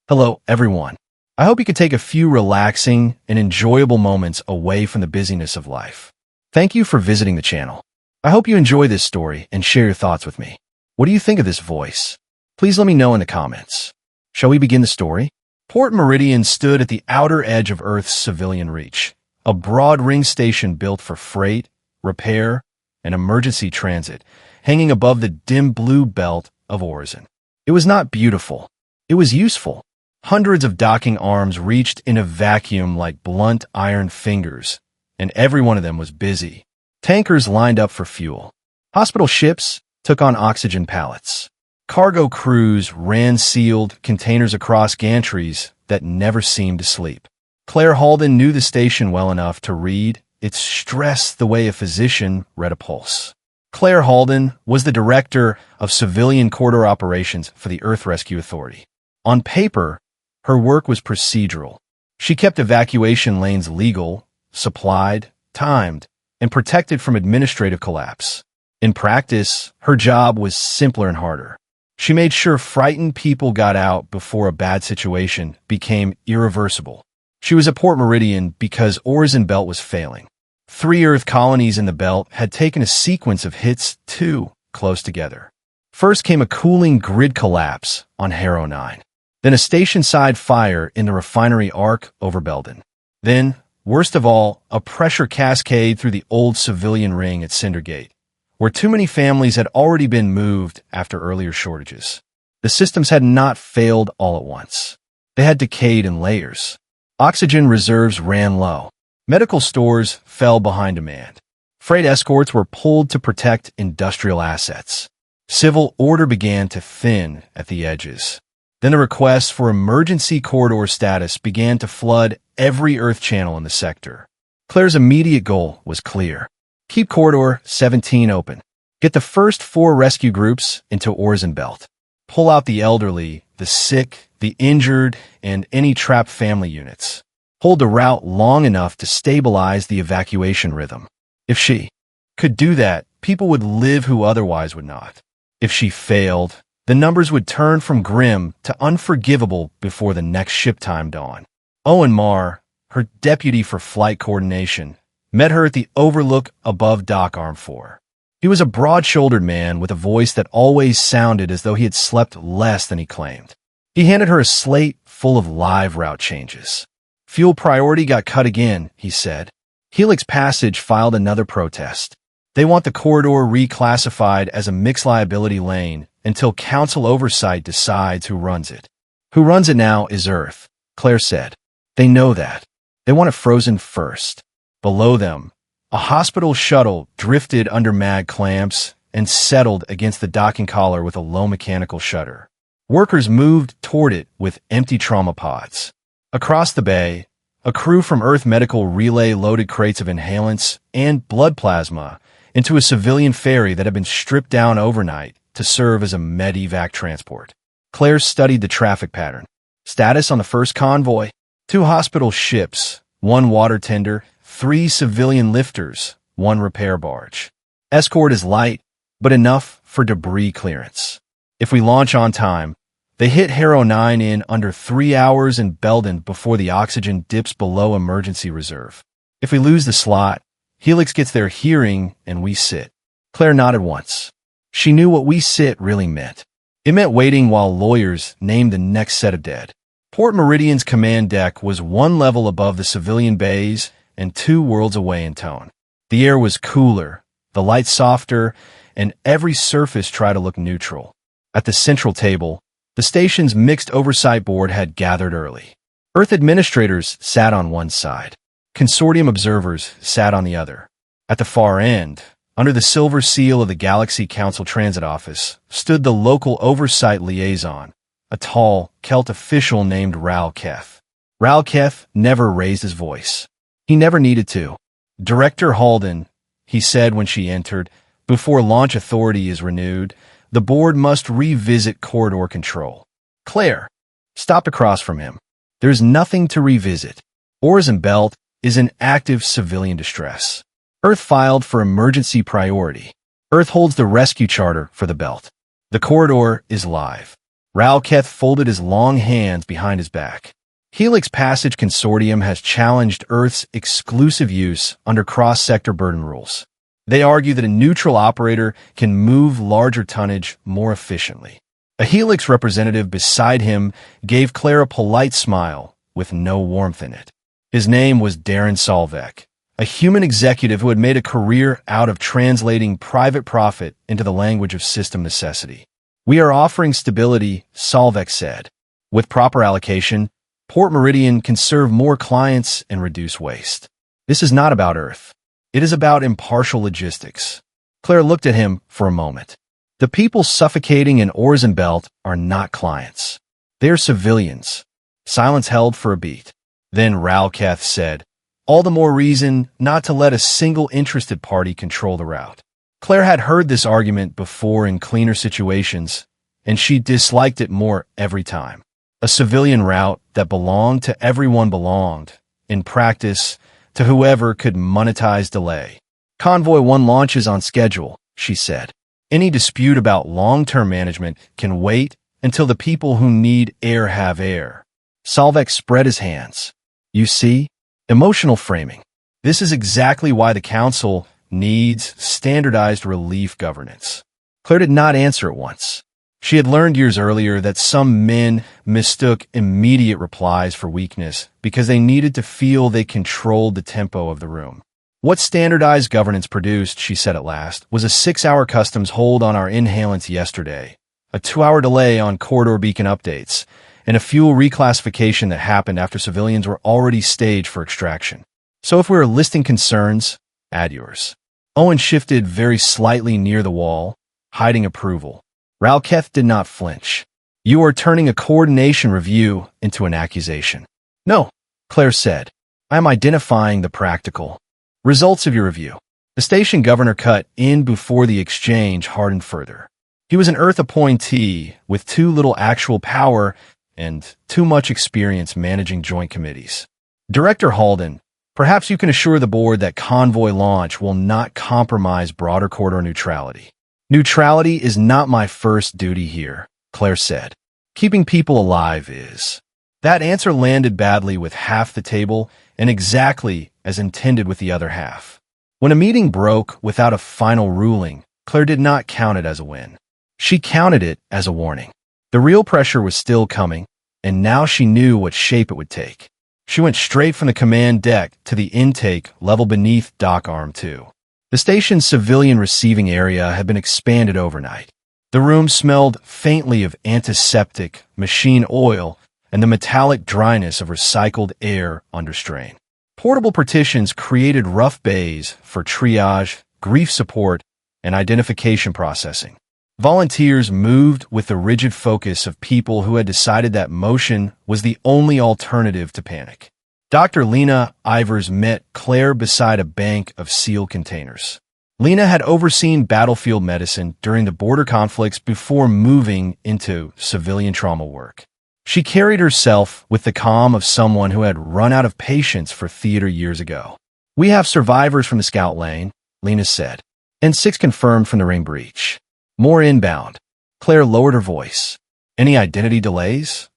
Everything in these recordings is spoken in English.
Hello, everyone. I hope you could take a few relaxing and enjoyable moments away from the busyness of life. Thank you for visiting the channel. I hope you enjoy this story and share your thoughts with me. What do you think of this voice? Please let me know in the comments. Shall we begin the story? Port Meridian stood at the outer edge of Earth's civilian reach, a broad ring station built for freight, repair, and emergency transit, hanging above the dim blue belt of Horizon. It was not beautiful. It was useful. Hundreds of docking arms reached in a vacuum like blunt iron fingers, and every one of them was busy. Tankers lined up for fuel. Hospital ships took on oxygen pallets. Cargo crews ran sealed containers across gantries that never seemed to sleep. Claire Halden knew the station well enough to read its stress the way a physician read a pulse. Claire Halden was the director of civilian corridor operations for the Earth Rescue Authority. On paper, her work was procedural. She kept evacuation lanes legal, supplied, timed, and protected from administrative collapse. In practice, her job was simpler and harder. She made sure frightened people got out before a bad situation became irreversible. She was at Port Meridian because Horizon Belt was failing. 3 Earth colonies in the belt had taken a sequence of hits too close together. First came a cooling grid collapse on Harrow 9. Then a station-side fire in the refinery arc over Belden. Then, worst of all, a pressure cascade through the old civilian ring at Cindergate, where too many families had already been moved after earlier shortages. The systems had not failed all at once. They had decayed in layers. Oxygen reserves ran low. Medical stores fell behind demand. Freight escorts were pulled to protect industrial assets. Civil order began to thin at the edges. Then the requests for emergency corridor status began to flood every Earth channel in the sector. Claire's immediate goal was clear. Keep Corridor 17 open. Get the first 4 rescue groups into Horizon Belt. Pull out the elderly, the sick, the injured, and any trapped family units. Hold the route long enough to stabilize the evacuation rhythm. If she could do that, people would live who otherwise would not. If she failed, the numbers would turn from grim to unforgivable before the next ship time dawned. Owen Marr, her deputy for flight coordination, met her at the overlook above Dock Arm 4. He was a broad-shouldered man with a voice that always sounded as though he had slept less than he claimed. He handed her a slate full of live route changes. Fuel priority got cut again, he said. Helix Passage filed another protest. They want the corridor reclassified as a mixed liability lane until council oversight decides who runs it. Who runs it now is Earth, Claire said. They know that. They want it frozen first. Below them, a hospital shuttle drifted under mag clamps and settled against the docking collar with a low mechanical shutter. Workers moved toward it with empty trauma pods. Across the bay, a crew from Earth Medical relayed loaded crates of inhalants and blood plasma into a civilian ferry that had been stripped down overnight to serve as a med-evac transport. Claire studied the traffic pattern. Status on the first convoy: 2 hospital ships, 1 water tender, 3 civilian lifters, 1 repair barge. Escort is light, but enough for debris clearance. If we launch on time, they hit Harrow 9 in under 3 hours and Belden before the oxygen dips below emergency reserve. If we lose the slot, Helix gets their hearing and we sit. Claire nodded once. She knew what we sit really meant. It meant waiting while lawyers named the next set of dead. Port Meridian's command deck was 1 level above the civilian bays and 2 worlds away in tone. The air was cooler, the light softer, and every surface tried to look neutral. At the central table, the station's mixed oversight board had gathered early. Earth administrators sat on one side. Consortium observers sat on the other. At the far end, under the silver seal of the Galactic Council Transit Office, stood the local oversight liaison, a tall Celt official named Raoul Keth. Raoul Keth never raised his voice. He never needed to. Director Halden, he said when she entered, before launch authority is renewed, the board must revisit corridor control. Claire stopped across from him. There's nothing to revisit. Horizon Belt is in active civilian distress. Earth filed for emergency priority. Earth holds the rescue charter for the belt. The corridor is live. Ralketh folded his long hands behind his back. Helix Passage Consortium has challenged Earth's exclusive use under cross-sector burden rules. They argue that a neutral operator can move larger tonnage more efficiently. A Helix representative beside him gave Claire a polite smile with no warmth in it. His name was Darren Solvek, a human executive who had made a career out of translating private profit into the language of system necessity. "We are offering stability," Solvek said. "With proper allocation, Port Meridian can serve more clients and reduce waste. This is not about Earth. It is about impartial logistics." Claire looked at him for a moment. "The people suffocating in Orzen Belt are not clients. They are civilians." Silence held for a beat. Then Ralketh said, "All the more reason not to let a single interested party control the route." Claire had heard this argument before in cleaner situations, and she disliked it more every time. A civilian route that belonged to everyone belonged, in practice, to whoever could monetize delay. "Convoy 1 launches on schedule," she said. "Any dispute about long-term management can wait until the people who need air have air." Solvek spread his hands. "You see? Emotional framing. This is exactly why the Council needs standardized relief governance." Claire did not answer at once. She had learned years earlier that some men mistook immediate replies for weakness because they needed to feel they controlled the tempo of the room. "What standardized governance produced," she said at last, "was a 6-hour customs hold on our inhalants yesterday, a 2-hour delay on corridor beacon updates, and a fuel reclassification that happened after civilians were already staged for extraction. So if we are listing concerns, add yours." Owen shifted very slightly near the wall, hiding approval. Ralketh did not flinch. "You are turning a coordination review into an accusation." "No," Claire said. "I am identifying the practical results of your review." The station governor cut in before the exchange hardened further. He was an Earth appointee with too little actual power and too much experience managing joint committees. "Director Halden, perhaps you can assure the board that convoy launch will not compromise broader corridor neutrality." "Neutrality is not my first duty here," Claire said. "Keeping people alive is." That answer landed badly with half the table and exactly as intended with the other half. When a meeting broke without a final ruling, Claire did not count it as a win. She counted it as a warning. The real pressure was still coming, and now she knew what shape it would take. She went straight from the command deck to the intake level beneath Dock Arm 2. The station's civilian receiving area had been expanded overnight. The room smelled faintly of antiseptic, machine oil, and the metallic dryness of recycled air under strain. Portable partitions created rough bays for triage, grief support, and identification processing. Volunteers moved with the rigid focus of people who had decided that motion was the only alternative to panic. Dr. Lena Ivers met Claire beside a bank of sealed containers. Lena had overseen battlefield medicine during the border conflicts before moving into civilian trauma work. She carried herself with the calm of someone who had run out of patience for theater years ago. "We have survivors from the scout lane," Lena said, "and 6 confirmed from the ring breach. More inbound." Claire lowered her voice. "Any identity delays?"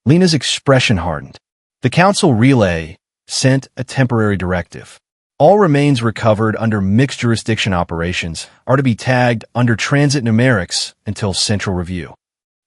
Lena's expression hardened. The Council Relay sent a temporary directive. All remains recovered under mixed jurisdiction operations are to be tagged under transit numerics until central review.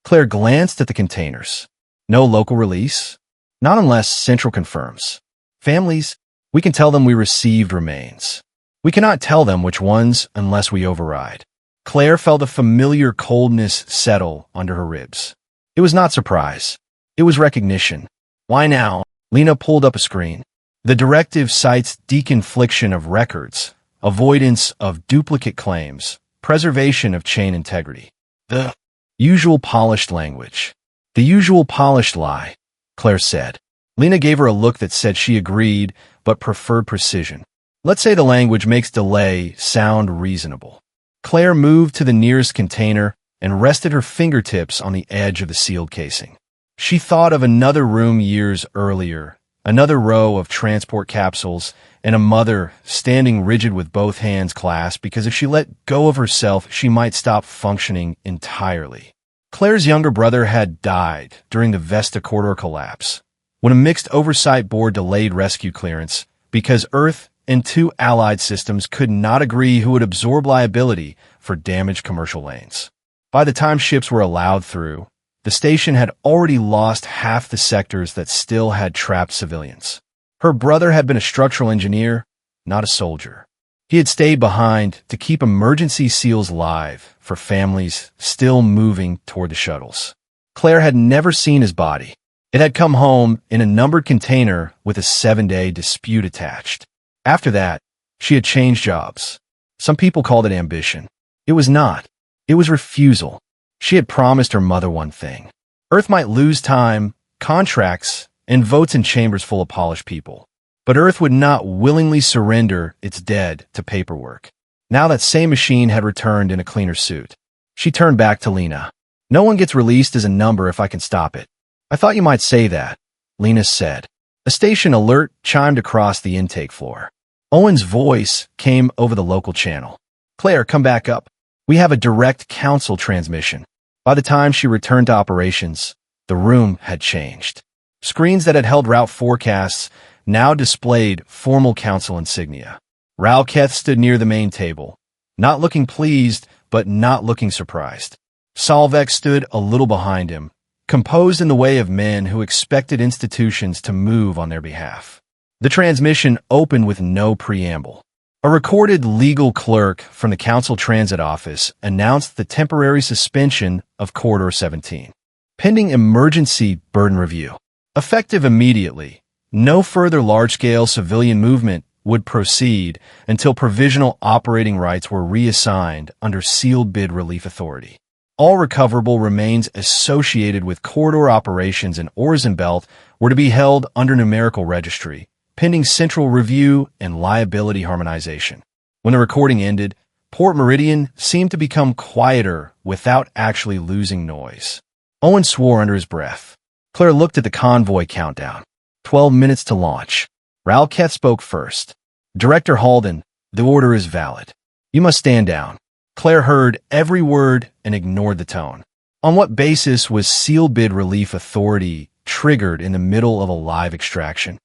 Claire glanced at the containers. "No local release?" "Not unless central confirms." "Families? We can tell them we received remains. We cannot tell them which ones unless we override." Claire felt a familiar coldness settle under her ribs. It was not surprise. It was recognition. "Why now?" Lena pulled up a screen. "The directive cites deconfliction of records, avoidance of duplicate claims, preservation of chain integrity. The usual polished language." "The usual polished lie," Claire said. Lena gave her a look that said she agreed, but preferred precision. "Let's say the language makes delay sound reasonable." Claire moved to the nearest container and rested her fingertips on the edge of the sealed casing. She thought of another room years earlier, another row of transport capsules, and a mother standing rigid with both hands clasped because if she let go of herself, she might stop functioning entirely. Claire's younger brother had died during the Vesta corridor collapse, when a mixed oversight board delayed rescue clearance because Earth and two allied systems could not agree who would absorb liability for damaged commercial lanes. By the time ships were allowed through, the station had already lost half the sectors that still had trapped civilians. Her brother had been a structural engineer, not a soldier. He had stayed behind to keep emergency seals live for families still moving toward the shuttles. Claire had never seen his body. It had come home in a numbered container with a 7-day dispute attached. After that, she had changed jobs. Some people called it ambition. It was not. It was refusal. She had promised her mother one thing. Earth might lose time, contracts, and votes in chambers full of polished people. But Earth would not willingly surrender its dead to paperwork. Now that same machine had returned in a cleaner suit. She turned back to Lena. No one gets released as a number if I can stop it. I thought you might say that, Lena said. A station alert chimed across the intake floor. Owen's voice came over the local channel. Claire, come back up. We have a direct council transmission. By the time she returned to operations, the room had changed. Screens that had held route forecasts now displayed formal council insignia. Ralketh stood near the main table, not looking pleased, but not looking surprised. Salvek stood a little behind him, composed in the way of men who expected institutions to move on their behalf. The transmission opened with no preamble. A recorded legal clerk from the council transit office announced the temporary suspension of Corridor 17, pending emergency burden review. Effective immediately, no further large-scale civilian movement would proceed until provisional operating rights were reassigned under sealed bid relief authority. All recoverable remains associated with corridor operations in Orzenbelt were to be held under numerical registry, pending central review and liability harmonization. When the recording ended, Port Meridian seemed to become quieter without actually losing noise. Owen swore under his breath. Claire looked at the convoy countdown. 12 minutes to launch. Ralketh spoke first. Director Halden, the order is valid. You must stand down. Claire heard every word and ignored the tone. On what basis was sealed bid relief authority triggered in the middle of a live extraction?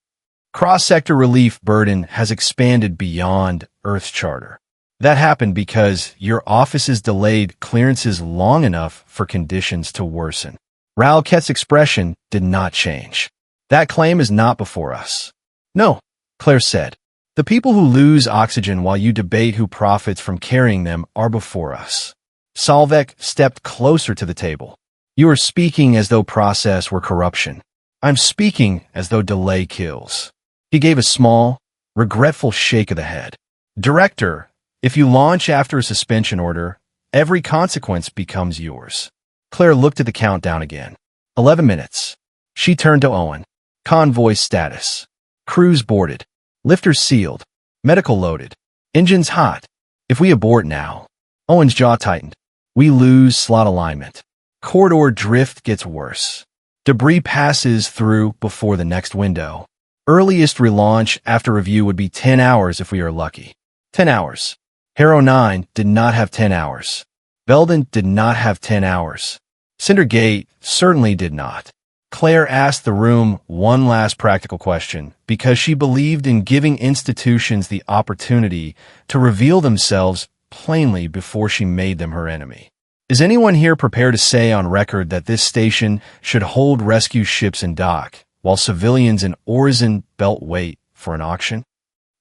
Cross-sector relief burden has expanded beyond Earth's charter. That happened because your offices delayed clearances long enough for conditions to worsen. Ralketh's expression did not change. That claim is not before us. No, Claire said. The people who lose oxygen while you debate who profits from carrying them are before us. Salvek stepped closer to the table. You are speaking as though process were corruption. I'm speaking as though delay kills. He gave a small, regretful shake of the head. Director, if you launch after a suspension order, every consequence becomes yours. Claire looked at the countdown again. 11 minutes. She turned to Owen. Convoy status. Crews boarded. Lifters sealed. Medical loaded. Engines hot. If we abort now. Owen's jaw tightened. We lose slot alignment. Corridor drift gets worse. Debris passes through before the next window. Earliest relaunch after review would be 10 hours if we are lucky. 10 hours. Harrow 9 did not have 10 hours. Velden did not have 10 hours. Cinder Gate certainly did not. Claire asked the room one last practical question because she believed in giving institutions the opportunity to reveal themselves plainly before she made them her enemy. Is anyone here prepared to say on record that this station should hold rescue ships in dock while civilians in Orzenbelt wait for an auction?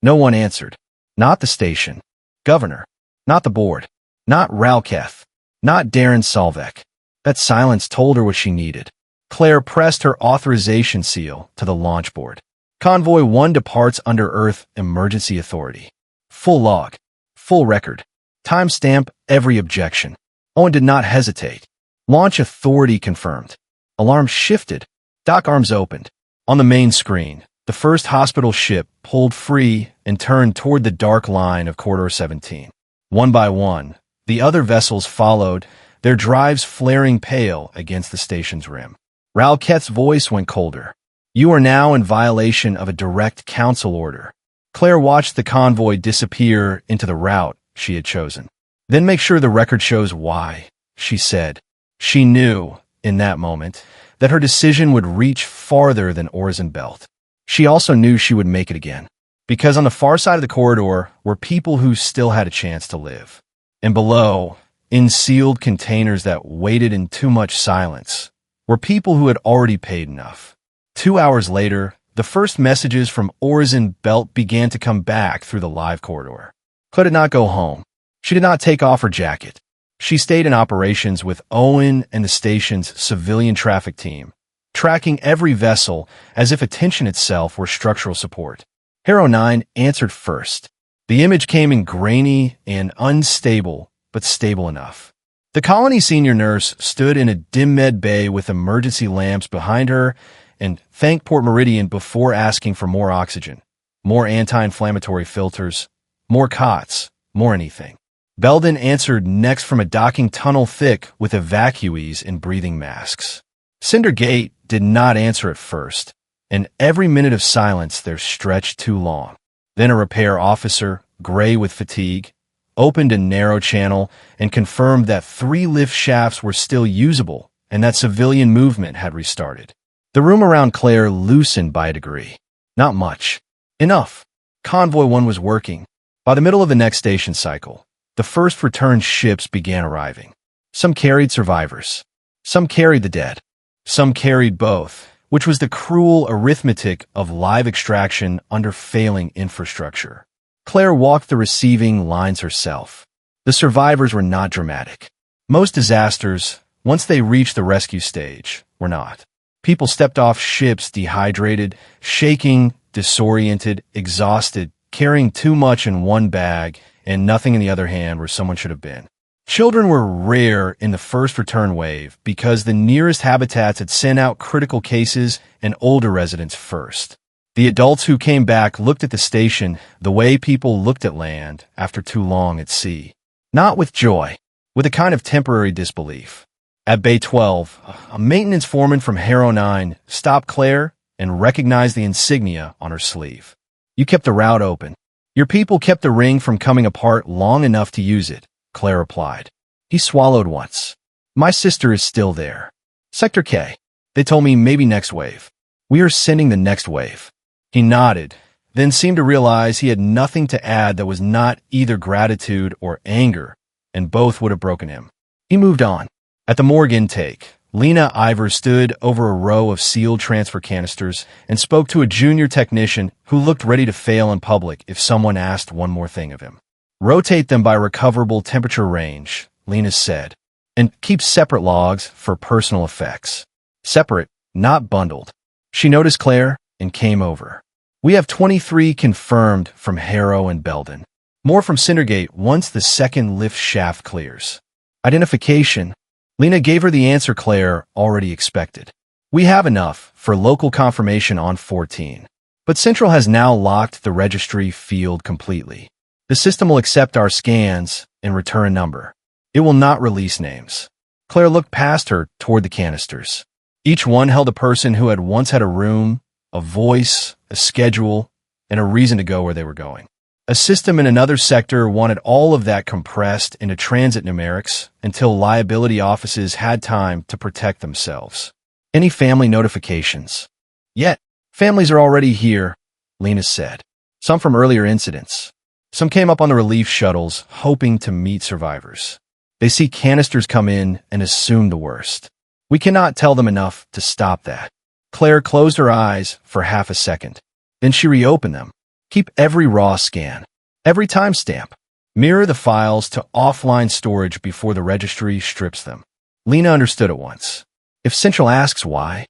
No one answered. Not the station. Governor. Not the board. Not Ralketh. Not Darren Salvek. That silence told her what she needed. Claire pressed her authorization seal to the launch board. Convoy 1 departs under Earth Emergency Authority. Full log. Full record. Timestamp every objection. Owen did not hesitate. Launch authority confirmed. Alarm shifted. Dock arms opened. On the main screen, the first hospital ship pulled free and turned toward the dark line of Corridor 17. One by one, the other vessels followed, their drives flaring pale against the station's rim. Ralketh's voice went colder. You are now in violation of a direct council order. Claire watched the convoy disappear into the route she had chosen. Then make sure the record shows why, she said. She knew, in that moment, that her decision would reach farther than Orison Belt. She also knew she would make it again, because on the far side of the corridor were people who still had a chance to live. And below, in sealed containers that waited in too much silence, were people who had already paid enough. 2 hours later, the first messages from Orison Belt began to come back through the live corridor. Claire did not go home. She did not take off her jacket. She stayed in operations with Owen and the station's civilian traffic team, tracking every vessel as if attention itself were structural support. Hero 9 answered first. The image came in grainy and unstable, but stable enough. The colony senior nurse stood in a dim med bay with emergency lamps behind her and thanked Port Meridian before asking for more oxygen, more anti-inflammatory filters, more cots, more anything. Belden answered next from a docking tunnel thick with evacuees in breathing masks. Cinder Gate did not answer at first, and every minute of silence there stretched too long. Then a repair officer, gray with fatigue, opened a narrow channel and confirmed that 3 lift shafts were still usable and that civilian movement had restarted. The room around Claire loosened by a degree. Not much. Enough. Convoy 1 was working. By the middle of the next station cycle, the first return ships began arriving. Some carried survivors. Some carried the dead. Some carried both, which was the cruel arithmetic of live extraction under failing infrastructure. Claire walked the receiving lines herself. The survivors were not dramatic. Most disasters, once they reached the rescue stage, were not. People stepped off ships dehydrated, shaking, disoriented, exhausted, carrying too much in one bag and nothing in the other hand where someone should have been. Children were rare in the first return wave because the nearest habitats had sent out critical cases and older residents first. The adults who came back looked at the station the way people looked at land after too long at sea. Not with joy, with a kind of temporary disbelief. At Bay 12, a maintenance foreman from Harrow 9 stopped Claire and recognized the insignia on her sleeve. You kept the route open. Your people kept the ring from coming apart long enough to use it, Claire replied. He swallowed once. My sister is still there. Sector K. They told me maybe next wave. We are sending the next wave. He nodded, then seemed to realize he had nothing to add that was not either gratitude or anger, and both would have broken him. He moved on. At the morgue intake, Lena Ivor stood over a row of sealed transfer canisters and spoke to a junior technician who looked ready to fail in public if someone asked one more thing of him. Rotate them by recoverable temperature range, Lena said, and keep separate logs for personal effects. Separate, not bundled. She noticed Claire and came over. We have 23 confirmed from Harrow and Belden. More from Cindergate once the second lift shaft clears. Identification. Lena gave her the answer Claire already expected. We have enough for local confirmation on 14. But Central has now locked the registry field completely. The system will accept our scans and return a number. It will not release names. Claire looked past her toward the canisters. Each one held a person who had once had a room, a voice, a schedule, and a reason to go where they were going. A system in another sector wanted all of that compressed into transit numerics until liability offices had time to protect themselves. Any family notifications? Yet, families are already here, Lena said. Some from earlier incidents. Some came up on the relief shuttles, hoping to meet survivors. They see canisters come in and assume the worst. We cannot tell them enough to stop that. Claire closed her eyes for half a second. Then she reopened them. Keep every raw scan, every timestamp. Mirror the files to offline storage before the registry strips them. Lena understood at once. If Central asks why,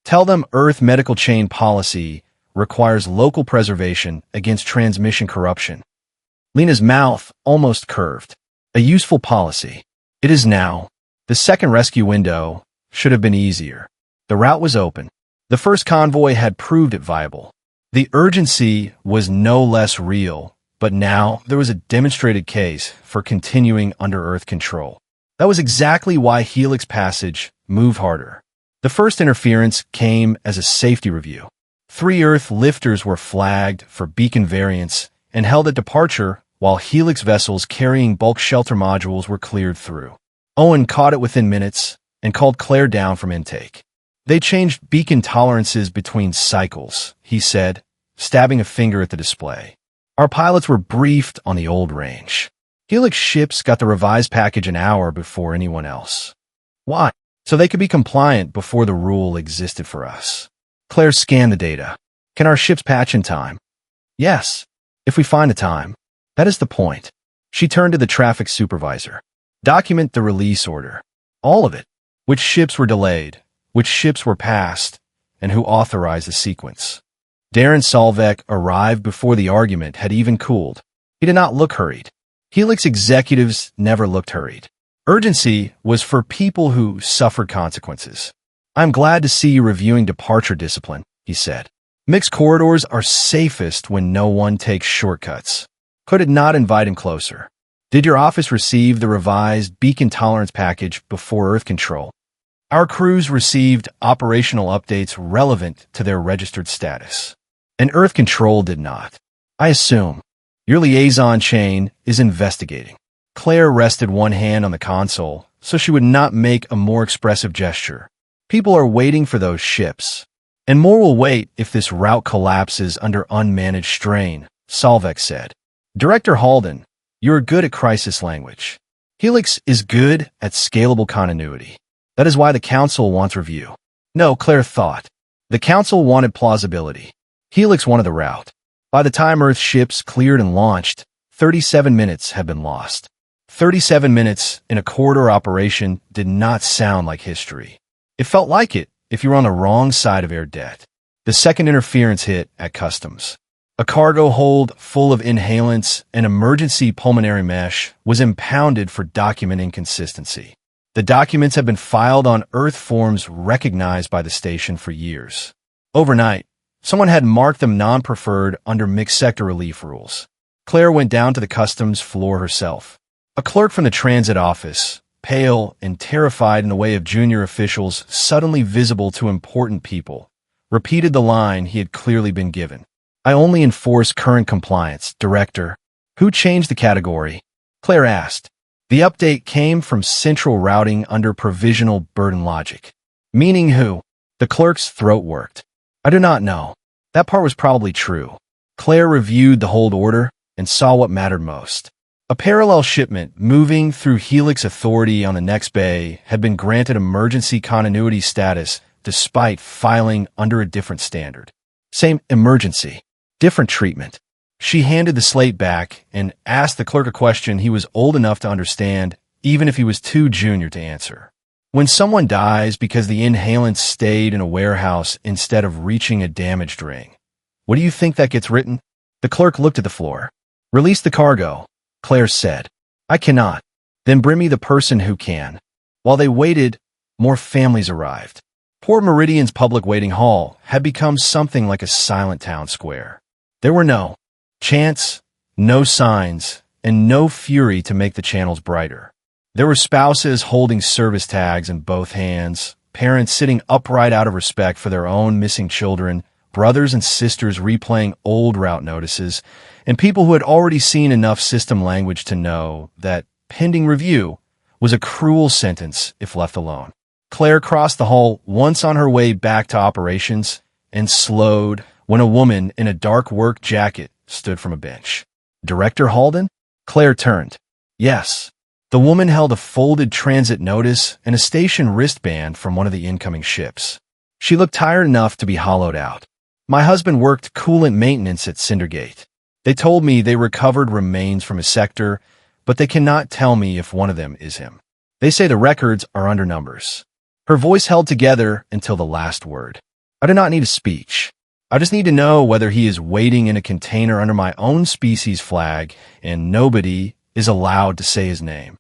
tell them Earth medical chain policy requires local preservation against transmission corruption. Lena's mouth almost curved. A useful policy. It is now. The second rescue window should have been easier. The route was open. The first convoy had proved it viable. The urgency was no less real, but now there was a demonstrated case for continuing under Earth control. That was exactly why Helix Passage moved harder. The first interference came as a safety review. 3 Earth lifters were flagged for beacon variance and held at departure while Helix vessels carrying bulk shelter modules were cleared through. Owen caught it within minutes and called Claire down from intake. They changed beacon tolerances between cycles, he said, stabbing a finger at the display. Our pilots were briefed on the old range. Helix ships got the revised package an hour before anyone else. Why? So they could be compliant before the rule existed for us. Claire scanned the data. Can our ships patch in time? Yes, if we find the time. That is the point. She turned to the traffic supervisor. Document the release order. All of it. Which ships were delayed, which ships were passed, and who authorized the sequence. Darren Solvek arrived before the argument had even cooled. He did not look hurried. Helix executives never looked hurried. Urgency was for people who suffered consequences. I'm glad to see you reviewing departure discipline, he said. Mixed corridors are safest when no one takes shortcuts. Could it not invite him closer? Did your office receive the revised beacon tolerance package before Earth control? Our crews received operational updates relevant to their registered status. And Earth control did not. I assume. Your liaison chain is investigating. Claire rested one hand on the console so she would not make a more expressive gesture. People are waiting for those ships. And more will wait if this route collapses under unmanaged strain, Solvek said. Director Halden, you are good at crisis language. Helix is good at scalable continuity. That is why the Council wants review. No, Claire thought. The Council wanted plausibility. Helix wanted the route. By the time Earth ships cleared and launched, 37 minutes had been lost. 37 minutes in a corridor operation did not sound like history. It felt like it if you were on the wrong side of air debt. The second interference hit at customs. A cargo hold full of inhalants and emergency pulmonary mesh was impounded for document inconsistency. The documents had been filed on Earth forms recognized by the station for years. Overnight, someone had marked them non-preferred under mixed sector relief rules. Claire went down to the customs floor herself. A clerk from the transit office, pale and terrified in the way of junior officials suddenly visible to important people, repeated the line he had clearly been given. I only enforce current compliance, Director. Who changed the category? Claire asked. The update came from central routing under provisional burden logic. Meaning who? The clerk's throat worked. I do not know. That part was probably true. Claire reviewed the hold order and saw what mattered most. A parallel shipment moving through Helix Authority on the next bay had been granted emergency continuity status despite filing under a different standard. Same emergency, different treatment. She handed the slate back and asked the clerk a question he was old enough to understand, even if he was too junior to answer. When someone dies because the inhalants stayed in a warehouse instead of reaching a damaged ring, what do you think that gets written? The clerk looked at the floor. Release the cargo, Claire said. I cannot. Then bring me the person who can. While they waited, more families arrived. Port Meridian's public waiting hall had become something like a silent town square. There were no chants, no signs, and no fury to make the channels brighter. There were spouses holding service tags in both hands, parents sitting upright out of respect for their own missing children, brothers and sisters replaying old route notices, and people who had already seen enough system language to know that pending review was a cruel sentence if left alone. Claire crossed the hall once on her way back to operations and slowed when a woman in a dark work jacket stood from a bench. Director Halden? Claire turned. Yes. The woman held a folded transit notice and a station wristband from one of the incoming ships. She looked tired enough to be hollowed out. My husband worked coolant maintenance at Cindergate. They told me they recovered remains from his sector, but they cannot tell me if one of them is him. They say the records are under numbers. Her voice held together until the last word. I do not need a speech. I just need to know whether he is waiting in a container under my own species flag and nobody is allowed to say his name.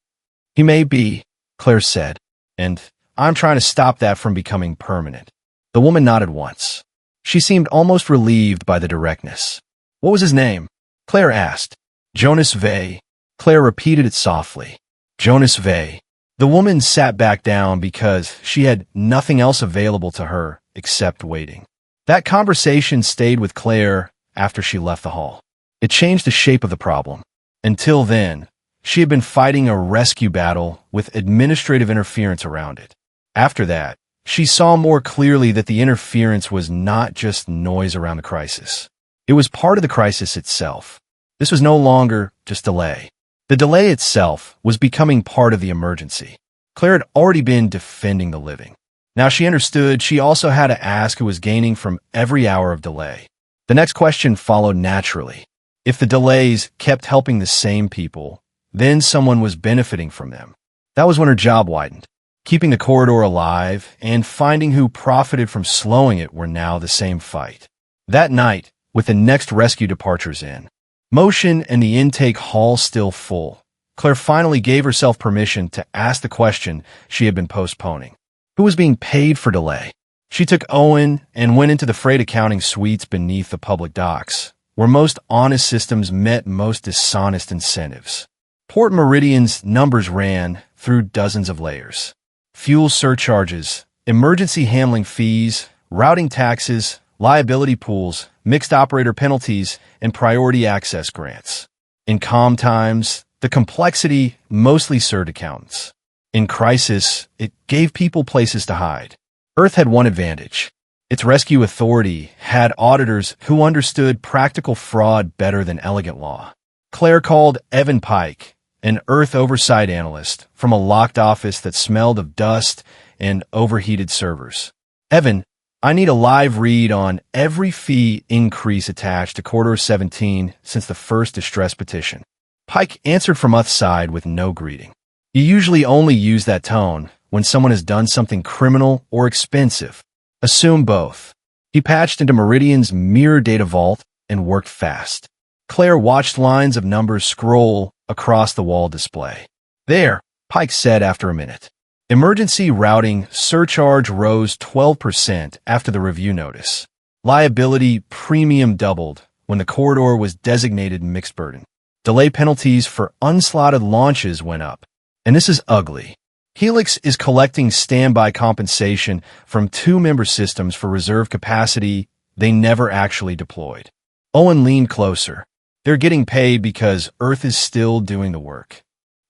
He may be, Claire said, and I'm trying to stop that from becoming permanent. The woman nodded once. She seemed almost relieved by the directness. What was his name? Claire asked. Jonas Vey. Claire repeated it softly. Jonas Vey. The woman sat back down because she had nothing else available to her except waiting. That conversation stayed with Claire after she left the hall. It changed the shape of the problem. Until then, she had been fighting a rescue battle with administrative interference around it. After that, she saw more clearly that the interference was not just noise around the crisis. It was part of the crisis itself. This was no longer just delay. The delay itself was becoming part of the emergency. Claire had already been defending the living. Now she understood she also had to ask who was gaining from every hour of delay. The next question followed naturally. If the delays kept helping the same people, then someone was benefiting from them. That was when her job widened. Keeping the corridor alive and finding who profited from slowing it were now the same fight. That night, with the next rescue departures in motion and the intake hall still full, Claire finally gave herself permission to ask the question she had been postponing. Who was being paid for delay? She took Owen and went into the freight accounting suites beneath the public docks, where most honest systems met most dishonest incentives. Port Meridian's numbers ran through dozens of layers. Fuel surcharges, emergency handling fees, routing taxes, liability pools, mixed operator penalties, and priority access grants. In calm times, the complexity mostly served accountants. In crisis, it gave people places to hide. Earth had one advantage. Its rescue authority had auditors who understood practical fraud better than elegant law. Claire called Evan Pike, an Earth oversight analyst from a locked office that smelled of dust and overheated servers. Evan, I need a live read on every fee increase attached to Corridor 17 since the first distress petition. Pike answered from outside with no greeting. You usually only use that tone when someone has done something criminal or expensive. Assume both. He patched into Meridian's mirror data vault and worked fast. Claire watched lines of numbers scroll across the wall display. There, Pike said after a minute. Emergency routing surcharge rose 12% after the review notice. Liability premium doubled when the corridor was designated mixed burden. Delay penalties for unslotted launches went up. And this is ugly. Helix is collecting standby compensation from 2 member systems for reserve capacity they never actually deployed. Owen leaned closer. They're getting paid because Earth is still doing the work.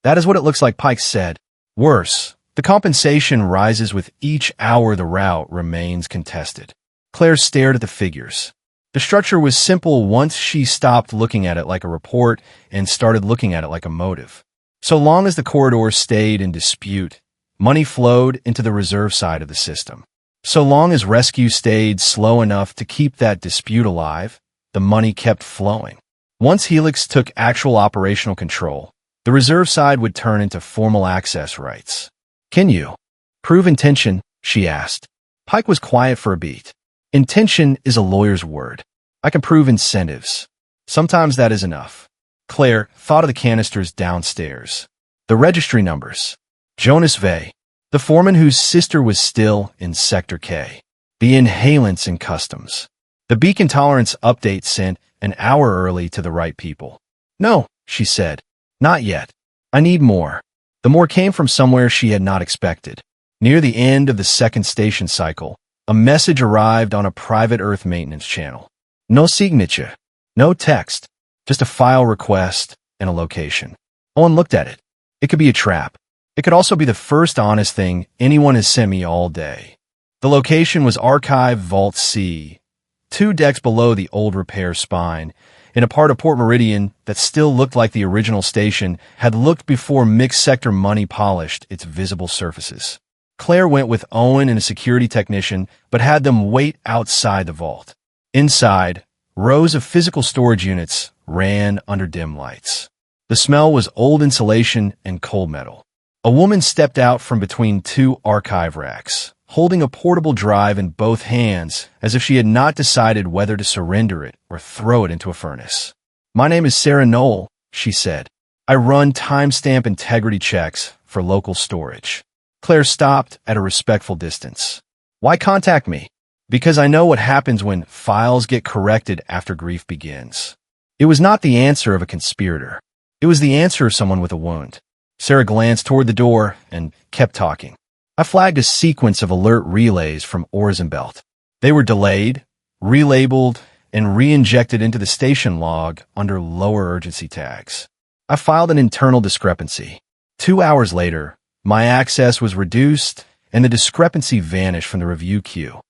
That is what it looks like, Pike said. Worse, the compensation rises with each hour the route remains contested. Claire stared at the figures. The structure was simple once she stopped looking at it like a report and started looking at it like a motive. So long as the corridor stayed in dispute, money flowed into the reserve side of the system. So long as rescue stayed slow enough to keep that dispute alive, the money kept flowing. Once Helix took actual operational control, the reserve side would turn into formal access rights. Can you prove intention? She asked. Pike was quiet for a beat. Intention is a lawyer's word. I can prove incentives. Sometimes that is enough. Claire thought of the canisters downstairs. The registry numbers. Jonas Vey, the foreman whose sister was still in Sector K. The inhalants in customs. The beacon tolerance update sent an hour early to the right people. No, she said. Not yet. I need more. The more came from somewhere she had not expected. Near the end of the second station cycle, a message arrived on a private Earth maintenance channel. No signature. No text. Just a file request and a location. Owen looked at it. It could be a trap. It could also be the first honest thing anyone has sent me all day. The location was Archive Vault C, 2 decks below the old repair spine, in a part of Port Meridian that still looked like the original station had looked before mixed sector money polished its visible surfaces. Claire went with Owen and a security technician, but had them wait outside the vault. Inside, rows of physical storage units ran under dim lights. The smell was old insulation and cold metal. A woman stepped out from between 2 archive racks, holding a portable drive in both hands as if she had not decided whether to surrender it or throw it into a furnace. My name is Sarah Knoll, she said. I run timestamp integrity checks for local storage. Claire stopped at a respectful distance. Why contact me? Because I know what happens when files get corrected after grief begins. It was not the answer of a conspirator. It was the answer of someone with a wound. Sarah glanced toward the door and kept talking. I flagged a sequence of alert relays from Orzenbelt. They were delayed, relabeled, and re-injected into the station log under lower urgency tags. I filed an internal discrepancy. 2 hours later, my access was reduced and the discrepancy vanished from the review queue.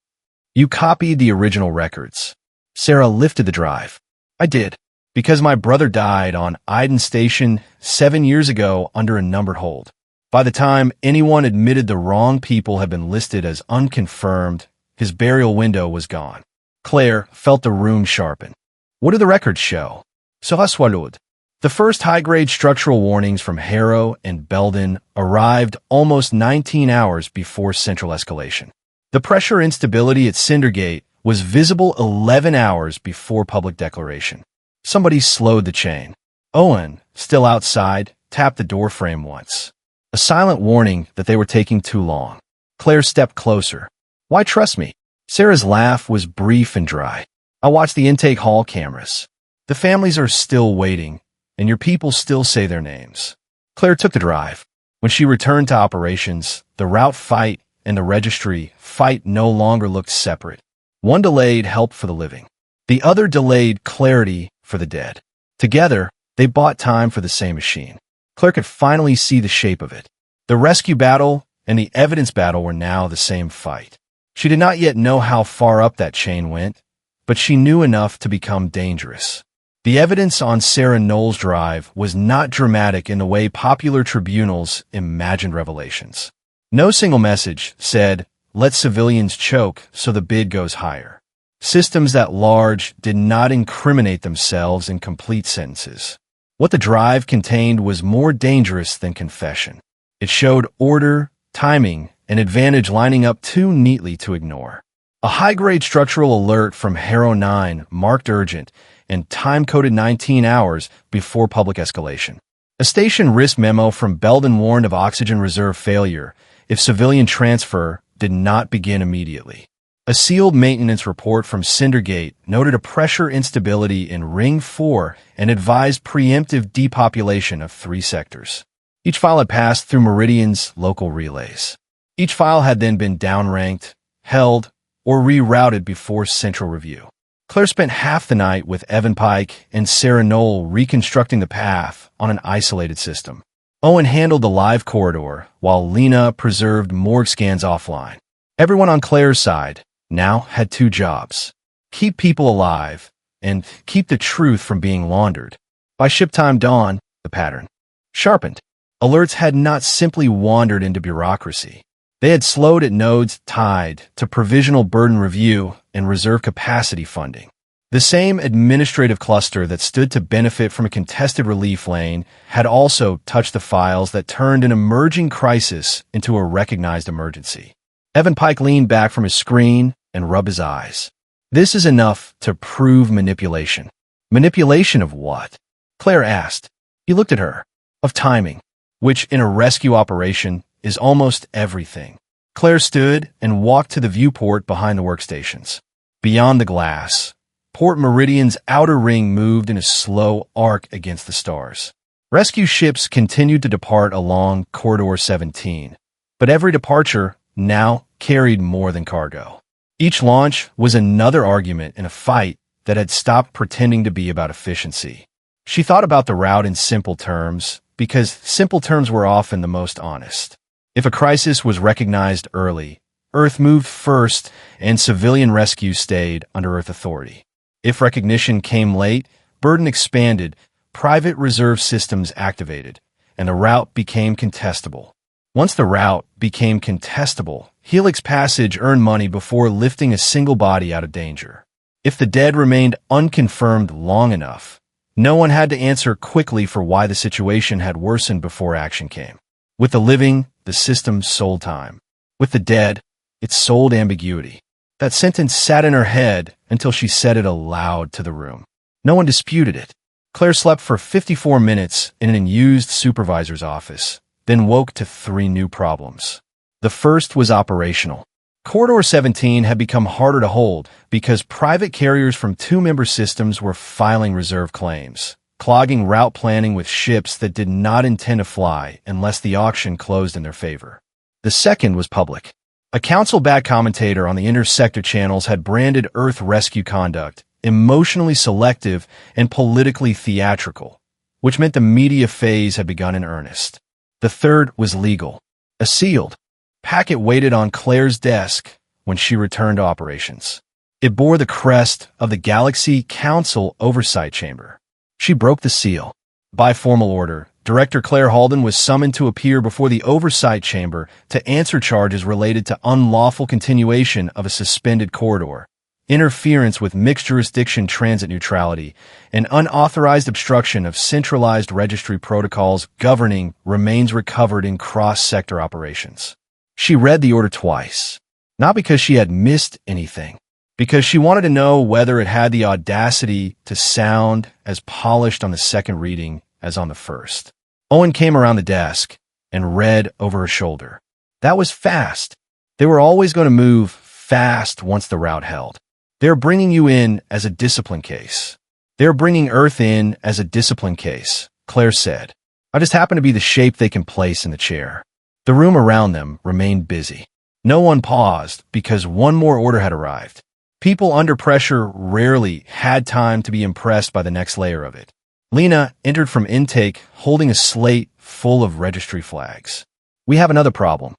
You copied the original records. Sarah lifted the drive. I did, because my brother died on Iden Station 7 years ago under a numbered hold. By the time anyone admitted the wrong people had been listed as unconfirmed, his burial window was gone. Claire felt the room sharpen. What do the records show? Sera swallowed. The first high-grade structural warnings from Harrow and Belden arrived almost 19 hours before central escalation. The pressure instability at Cindergate was visible 11 hours before public declaration. Somebody slowed the chain. Owen, still outside, tapped the doorframe once. A silent warning that they were taking too long. Claire stepped closer. Why trust me? Sarah's laugh was brief and dry. I watched the intake hall cameras. The families are still waiting, and your people still say their names. Claire took the drive. When she returned to operations, the route fight and the registry fight no longer looked separate. One delayed help for the living. The other delayed clarity for the dead. Together, they bought time for the same machine. Claire could finally see the shape of it. The rescue battle and the evidence battle were now the same fight. She did not yet know how far up that chain went, but she knew enough to become dangerous. The evidence on Sarah Knowles' drive was not dramatic in the way popular tribunals imagined revelations. No single message said, "Let civilians choke so the bid goes higher." Systems that large did not incriminate themselves in complete sentences. What the drive contained was more dangerous than confession. It showed order, timing, and advantage lining up too neatly to ignore. A high-grade structural alert from Harrow 9 marked urgent and time-coded 19 hours before public escalation. A station risk memo from Belden warned of oxygen reserve failure if civilian transfer did not begin immediately. A sealed maintenance report from Cindergate noted a pressure instability in Ring 4 and advised preemptive depopulation of 3 sectors. Each file had passed through Meridian's local relays. Each file had then been downranked, held, or rerouted before central review. Claire spent half the night with Evan Pike and Sarah Knoll reconstructing the path on an isolated system. Owen handled the live corridor, while Lena preserved morgue scans offline. Everyone on Claire's side now had 2 jobs. Keep people alive, and keep the truth from being laundered. By ship-time dawn, the pattern sharpened. Alerts had not simply wandered into bureaucracy. They had slowed at nodes tied to provisional burden review and reserve capacity funding. The same administrative cluster that stood to benefit from a contested relief lane had also touched the files that turned an emerging crisis into a recognized emergency. Evan Pike leaned back from his screen and rubbed his eyes. This is enough to prove manipulation. Manipulation of what? Claire asked. He looked at her. Of timing, which in a rescue operation is almost everything. Claire stood and walked to the viewport behind the workstations. Beyond the glass, Port Meridian's outer ring moved in a slow arc against the stars. Rescue ships continued to depart along Corridor 17, but every departure now carried more than cargo. Each launch was another argument in a fight that had stopped pretending to be about efficiency. She thought about the route in simple terms, because simple terms were often the most honest. If a crisis was recognized early, Earth moved first and civilian rescue stayed under Earth authority. If recognition came late, burden expanded, private reserve systems activated, and the route became contestable. Once the route became contestable, Helix Passage earned money before lifting a single body out of danger. If the dead remained unconfirmed long enough, no one had to answer quickly for why the situation had worsened before action came. With the living, the system sold time. With the dead, it sold ambiguity. That sentence sat in her head until she said it aloud to the room. No one disputed it. Claire slept for 54 minutes in an unused supervisor's office, then woke to 3 new problems. The first was operational. Corridor 17 had become harder to hold because private carriers from 2 member systems were filing reserve claims, clogging route planning with ships that did not intend to fly unless the auction closed in their favor. The second was public. A council-backed commentator on the intersector channels had branded Earth rescue conduct emotionally selective and politically theatrical, which meant the media phase had begun in earnest. The third was legal. A sealed, packet waited on Claire's desk when she returned to operations. It bore the crest of the Galactic Council Oversight Chamber. She broke the seal. By formal order, Director Claire Halden was summoned to appear before the Oversight Chamber to answer charges related to unlawful continuation of a suspended corridor, interference with mixed jurisdiction transit neutrality, and unauthorized obstruction of centralized registry protocols governing remains recovered in cross-sector operations. She read the order twice, not because she had missed anything, because she wanted to know whether it had the audacity to sound as polished on the second reading as on the first. Owen came around the desk and read over her shoulder. That was fast. They were always going to move fast once the route held. They're bringing you in as a discipline case. They're bringing Earth in as a discipline case, Claire said. I just happen to be the shape they can place in the chair. The room around them remained busy. No one paused because one more order had arrived. People under pressure rarely had time to be impressed by the next layer of it. Lena entered from intake holding a slate full of registry flags. We have another problem.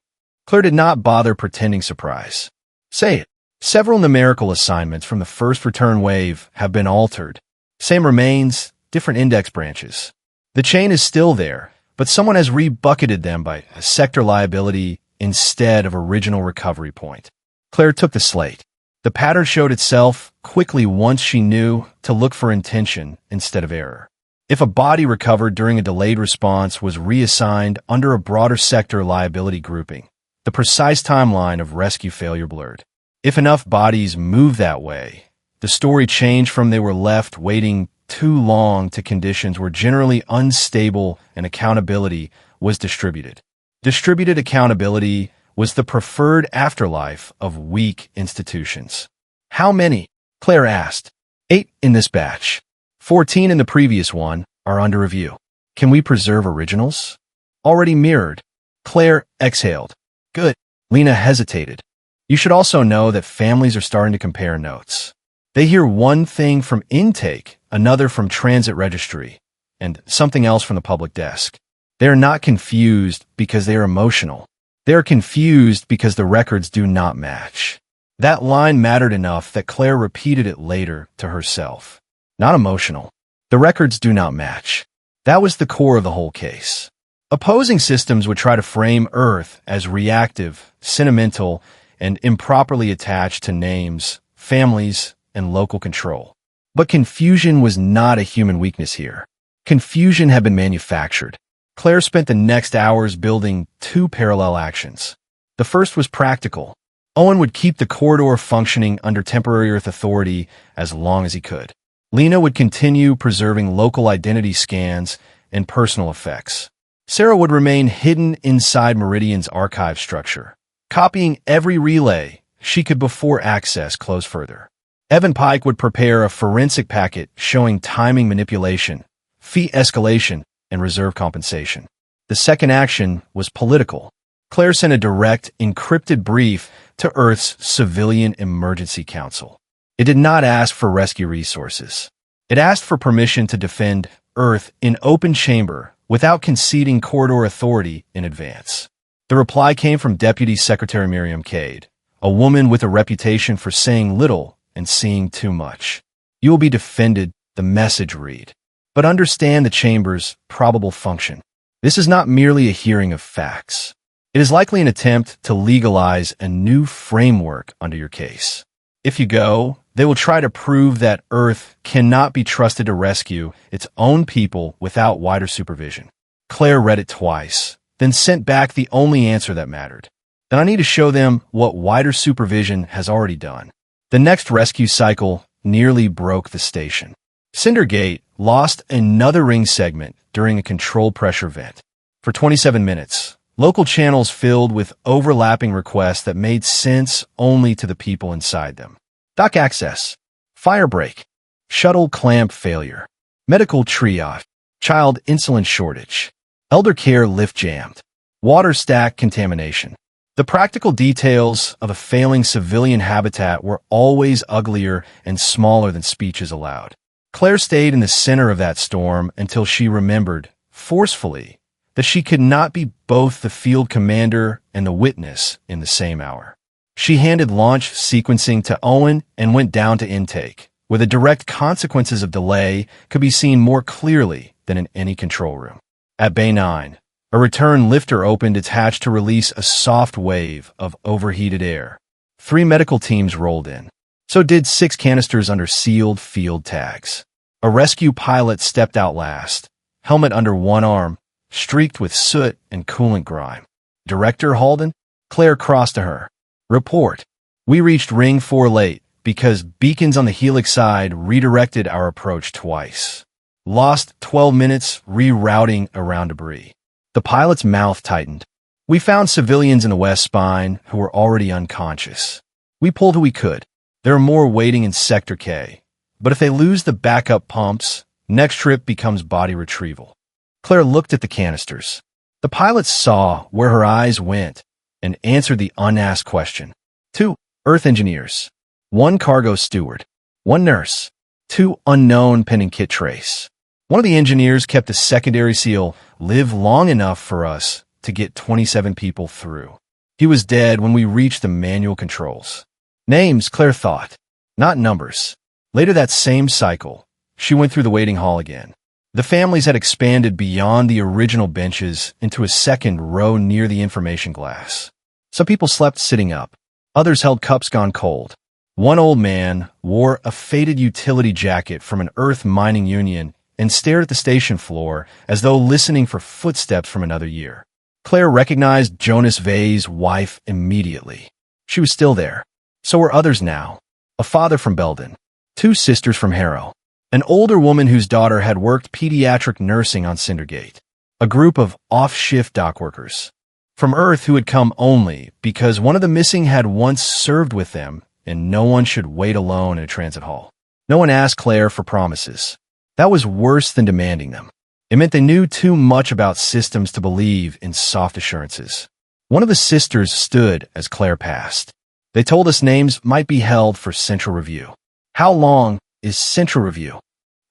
Claire did not bother pretending surprise. Say it. Several numerical assignments from the first return wave have been altered. Same remains, different index branches. The chain is still there, but someone has rebucketed them by a sector liability instead of original recovery point. Claire took the slate. The pattern showed itself quickly once she knew to look for intention instead of error. If a body recovered during a delayed response was reassigned under a broader sector liability grouping, the precise timeline of rescue failure blurred. If enough bodies moved that way, the story changed from they were left waiting too long to conditions were generally unstable and accountability was distributed. Distributed accountability was the preferred afterlife of weak institutions. How many? Claire asked. 8 in this batch. 14 in the previous one are under review. Can we preserve originals? Already mirrored. Claire exhaled. Good. Lena hesitated. You should also know that families are starting to compare notes. They hear one thing from intake, another from transit registry, and something else from the public desk. They are not confused because they are emotional. They are confused because the records do not match. That line mattered enough that Claire repeated it later to herself. Not emotional. The records do not match. That was the core of the whole case. Opposing systems would try to frame Earth as reactive, sentimental, and improperly attached to names, families, and local control. But confusion was not a human weakness here. Confusion had been manufactured. Claire spent the next hours building 2 parallel actions. The first was practical. Owen would keep the corridor functioning under temporary Earth authority as long as he could. Lena would continue preserving local identity scans and personal effects. Sarah would remain hidden inside Meridian's archive structure, copying every relay she could before access closed further. Evan Pike would prepare a forensic packet showing timing manipulation, fee escalation, and reserve compensation. The second action was political. Claire sent a direct, encrypted brief to Earth's Civilian Emergency Council. It did not ask for rescue resources. It asked for permission to defend Earth in open chamber without conceding corridor authority in advance. The reply came from Deputy Secretary Miriam Cade, a woman with a reputation for saying little and seeing too much. You will be defended, the message read. But understand the chamber's probable function. This is not merely a hearing of facts. It is likely an attempt to legalize a new framework under your case. If you go, they will try to prove that Earth cannot be trusted to rescue its own people without wider supervision. Claire read it twice, then sent back the only answer that mattered. Then I need to show them what wider supervision has already done. The next rescue cycle nearly broke the station. Cindergate lost another ring segment during a controlled pressure vent. For 27 minutes, local channels filled with overlapping requests that made sense only to the people inside them. Dock access, fire break, shuttle clamp failure, medical triage, child insulin shortage, elder care lift jammed, water stack contamination. The practical details of a failing civilian habitat were always uglier and smaller than speeches allowed. Claire stayed in the center of that storm until she remembered, forcefully, that she could not be both the field commander and the witness in the same hour. She handed launch sequencing to Owen and went down to intake, where the direct consequences of delay could be seen more clearly than in any control room. At Bay 9, a return lifter opened its hatch to release a soft wave of overheated air. 3 medical teams rolled in. So did 6 canisters under sealed field tags. A rescue pilot stepped out last, helmet under one arm, streaked with soot and coolant grime. Director Halden? Claire crossed to her. Report. We reached Ring 4 late because beacons on the Helix side redirected our approach twice. Lost 12 minutes rerouting around debris. The pilot's mouth tightened. We found civilians in the west spine who were already unconscious. We pulled who we could. There are more waiting in Sector K. But if they lose the backup pumps, next trip becomes body retrieval. Claire looked at the canisters. The pilot saw where her eyes went and answered the unasked question. 2 Earth engineers, 1 cargo steward, 1 nurse, 2 unknown pending kit trace. One of the engineers kept a secondary seal live long enough for us to get 27 people through. He was dead when we reached the manual controls. Names, Claire thought, not numbers. Later that same cycle, she went through the waiting hall again. The families had expanded beyond the original benches into a second row near the information glass. Some people slept sitting up. Others held cups gone cold. One old man wore a faded utility jacket from an earth mining union and stared at the station floor as though listening for footsteps from another year. Claire recognized Jonas Vey's wife immediately. She was still there. So were others now. A father from Belden. 2 sisters from Harrow. An older woman whose daughter had worked pediatric nursing on Cindergate. A group of off-shift dock workers. From Earth who had come only because one of the missing had once served with them and no one should wait alone in a transit hall. No one asked Claire for promises. That was worse than demanding them. It meant they knew too much about systems to believe in soft assurances. One of the sisters stood as Claire passed. They told us names might be held for central review. How long is central review?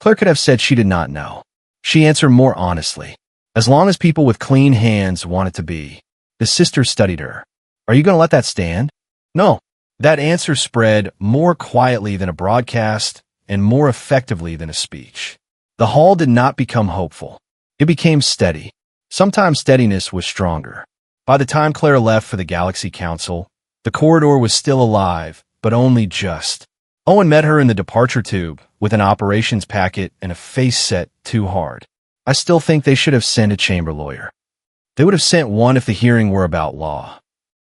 Claire could have said she did not know. She answered more honestly. As long as people with clean hands want it to be. The sister studied her. Are you going to let that stand? No. That answer spread more quietly than a broadcast and more effectively than a speech. The hall did not become hopeful. It became steady. Sometimes steadiness was stronger. By the time Claire left for the Galaxy Council, the corridor was still alive, but only just. Owen met her in the departure tube with an operations packet and a face set too hard. I still think they should have sent a chamber lawyer. They would have sent one if the hearing were about law.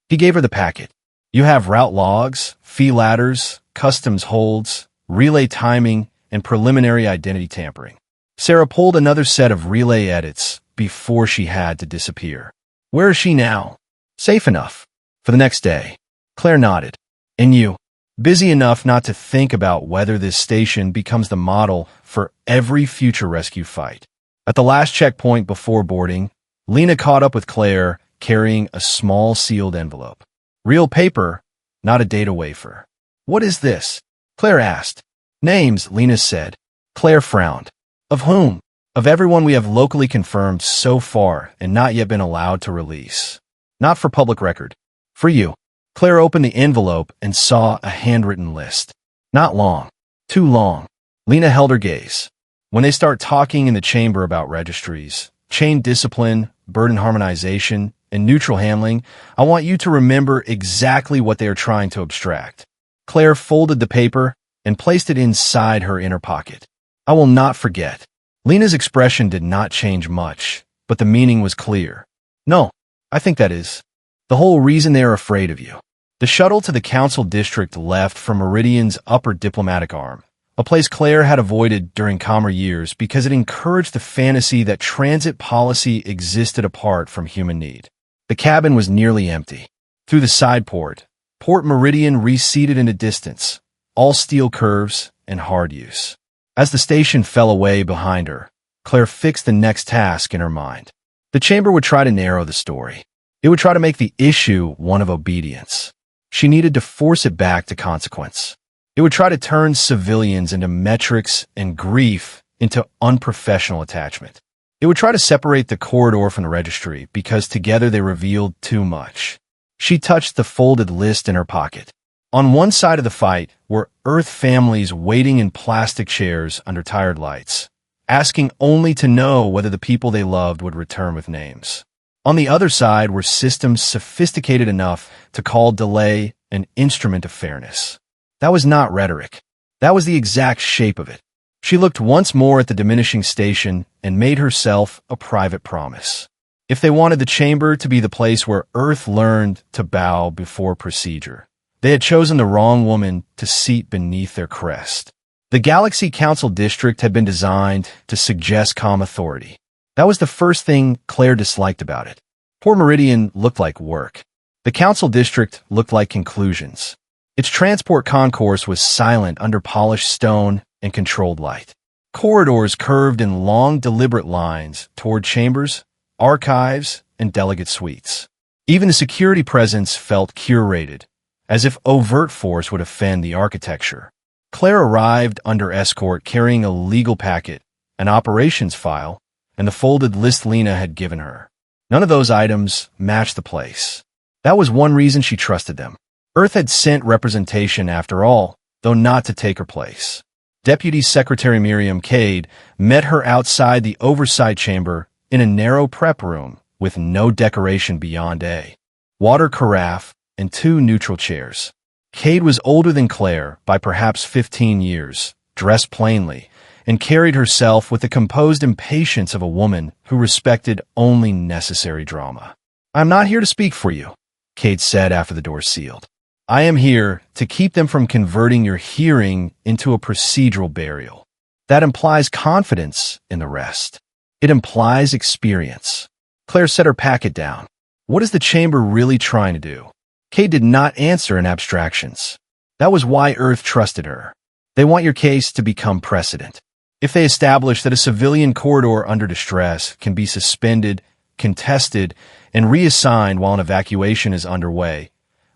He gave her the packet. You have route logs, fee ladders, customs holds, relay timing, and preliminary identity tampering. Sarah pulled another set of relay edits before she had to disappear. Where is she now? Safe enough. For the next day. Claire nodded. And you? Busy enough not to think about whether this station becomes the model for every future rescue fight. At the last checkpoint before boarding, Lena caught up with Claire carrying a small sealed envelope. Real paper, not a data wafer. What is this? Claire asked. Names, Lena said. Claire frowned. Of whom? Of everyone we have locally confirmed so far and not yet been allowed to release. Not for public record. For you. Claire opened the envelope and saw a handwritten list. Not long. Too long. Lena held her gaze. When they start talking in the chamber about registries, chain discipline, burden harmonization, and neutral handling, I want you to remember exactly what they are trying to abstract. Claire folded the paper and placed it inside her inner pocket. I will not forget. Lena's expression did not change much, but the meaning was clear. No, I think that is the whole reason they are afraid of you. The shuttle to the council district left from Meridian's upper diplomatic arm, a place Claire had avoided during calmer years because it encouraged the fantasy that transit policy existed apart from human need. The cabin was nearly empty. Through the side port, Port Meridian receded into distance, all steel curves and hard use. As the station fell away behind her, Claire fixed the next task in her mind. The chamber would try to narrow the story. It would try to make the issue one of obedience. She needed to force it back to consequence. It would try to turn civilians into metrics and grief into unprofessional attachment. It would try to separate the corridor from the registry because together they revealed too much. She touched the folded list in her pocket. On one side of the fight were Earth families waiting in plastic chairs under tired lights, asking only to know whether the people they loved would return with names. On the other side were systems sophisticated enough to call delay an instrument of fairness. That was not rhetoric. That was the exact shape of it. She looked once more at the diminishing station and made herself a private promise. If they wanted the chamber to be the place where Earth learned to bow before procedure, they had chosen the wrong woman to seat beneath their crest. The Galaxy Council district had been designed to suggest calm authority. That was the first thing Claire disliked about it. Port Meridian looked like work. The Council district looked like conclusions. Its transport concourse was silent under polished stone and controlled light. Corridors curved in long, deliberate lines toward chambers, archives, and delegate suites. Even the security presence felt curated, as if overt force would offend the architecture. Claire arrived under escort carrying a legal packet, an operations file, and the folded list Lena had given her. None of those items matched the place. That was one reason she trusted them. Earth had sent representation after all, though not to take her place. Deputy Secretary Miriam Cade met her outside the oversight chamber in a narrow prep room with no decoration beyond a water carafe and 2 neutral chairs. Cade was older than Claire by perhaps 15 years, dressed plainly, and carried herself with the composed impatience of a woman who respected only necessary drama. "I'm not here to speak for you," Cade said after the door sealed. "I am here to keep them from converting your hearing into a procedural burial. That implies confidence in the rest. It implies experience." Claire set her packet down. What is the chamber really trying to do? Cade did not answer in abstractions. That was why Earth trusted her. They want your case to become precedent. If they establish that a civilian corridor under distress can be suspended, contested, and reassigned while an evacuation is underway,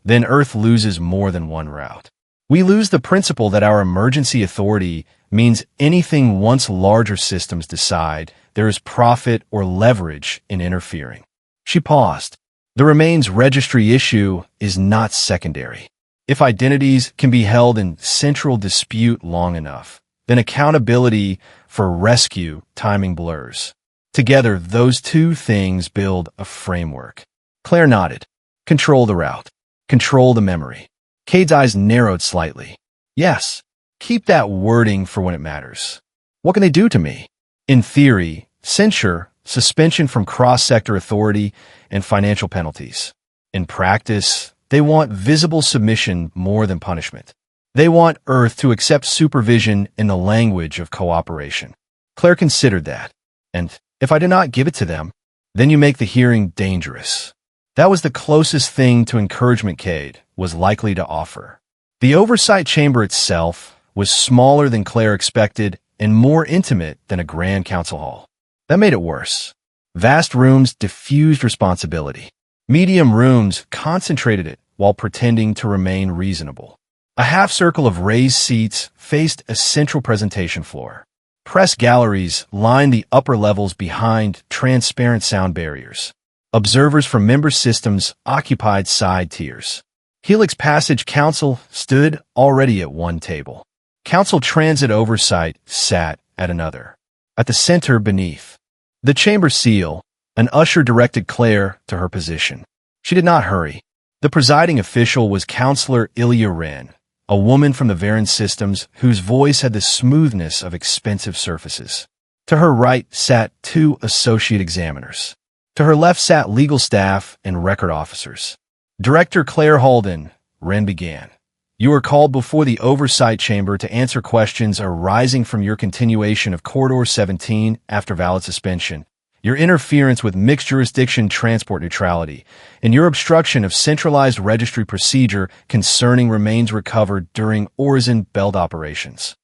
then Earth loses more than one route. We lose the principle that our emergency authority means anything once larger systems decide there is profit or leverage in interfering. She paused. The remains registry issue is not secondary. If identities can be held in central dispute long enough, then accountability for rescue timing blurs. Together, those two things build a framework. Claire nodded. Control the route. Control the memory. Cade's eyes narrowed slightly. Yes, keep that wording for when it matters. What can they do to me? In theory, censure, suspension from cross-sector authority, and financial penalties. In practice, they want visible submission more than punishment. They want Earth to accept supervision in the language of cooperation. Claire considered that. And if I do not give it to them, then you make the hearing dangerous. That was the closest thing to encouragement Cade was likely to offer. The oversight chamber itself was smaller than Claire expected and more intimate than a grand council hall. That made it worse. Vast rooms diffused responsibility. Medium rooms concentrated it while pretending to remain reasonable. A half circle of raised seats faced a central presentation floor. Press galleries lined the upper levels behind transparent sound barriers. Observers from member systems occupied side tiers. Helix Passage Council stood already at one table. Council Transit Oversight sat at another. At the center beneath the chamber seal, an usher directed Claire to her position. She did not hurry. The presiding official was Counselor Ilya Wren, a woman from the Varen systems whose voice had the smoothness of expensive surfaces. To her right sat 2 associate examiners. To her left sat legal staff and record officers. Director Claire Halden, Wren began. You are called before the Oversight Chamber to answer questions arising from your continuation of Corridor 17 after valid suspension, your interference with mixed jurisdiction transport neutrality, and your obstruction of centralized registry procedure concerning remains recovered during Orison Belt operations.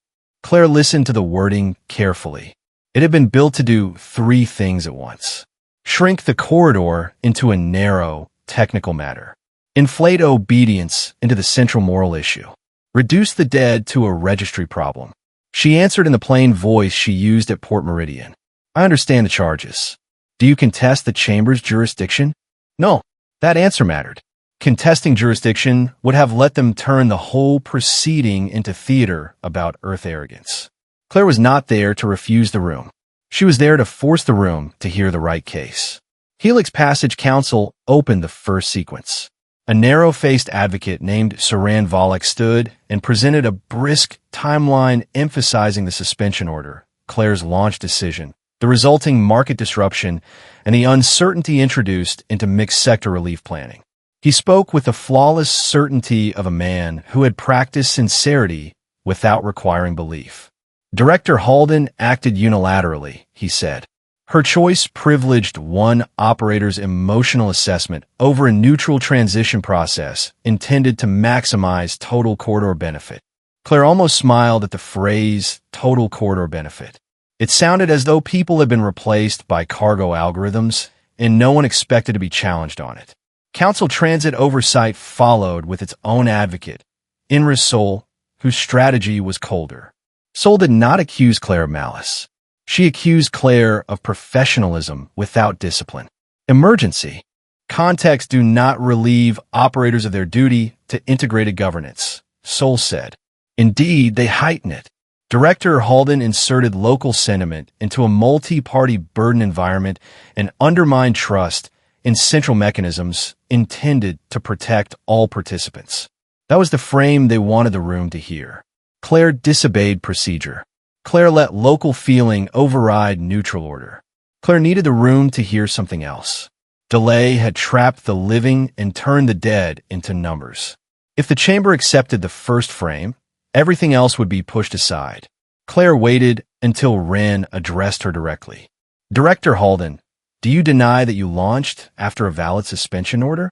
Claire listened to the wording carefully. It had been built to do 3 things at once. Shrink the corridor into a narrow, technical matter. Inflate obedience into the central moral issue. Reduce the dead to a registry problem. She answered in the plain voice she used at Port Meridian. I understand the charges. Do you contest the Chamber's jurisdiction? No. That answer mattered. Contesting jurisdiction would have let them turn the whole proceeding into theater about Earth arrogance. Claire was not there to refuse the room. She was there to force the room to hear the right case. Helix Passage Council opened the first sequence. A narrow-faced advocate named Saran Volek stood and presented a brisk timeline emphasizing the suspension order, Claire's launch decision, the resulting market disruption, and the uncertainty introduced into mixed-sector relief planning. He spoke with the flawless certainty of a man who had practiced sincerity without requiring belief. Director Halden acted unilaterally, he said. Her choice privileged one operator's emotional assessment over a neutral transition process intended to maximize total corridor benefit. Claire almost smiled at the phrase total corridor benefit. It sounded as though people had been replaced by cargo algorithms, and no one expected to be challenged on it. Council Transit Oversight followed with its own advocate, Inris Sol, whose strategy was colder. Sol did not accuse Claire of malice. She accused Claire of professionalism without discipline. Emergency. Contexts do not relieve operators of their duty to integrated governance, Sol said. Indeed, they heighten it. Director Halden inserted local sentiment into a multi-party burden environment and undermined trust in central mechanisms intended to protect all participants. That was the frame they wanted the room to hear. Claire disobeyed procedure. Claire let local feeling override neutral order. Claire needed the room to hear something else. Delay had trapped the living and turned the dead into numbers. If the chamber accepted the first frame, everything else would be pushed aside. Claire waited until Wren addressed her directly. Director Halden, do you deny that you launched after a valid suspension order?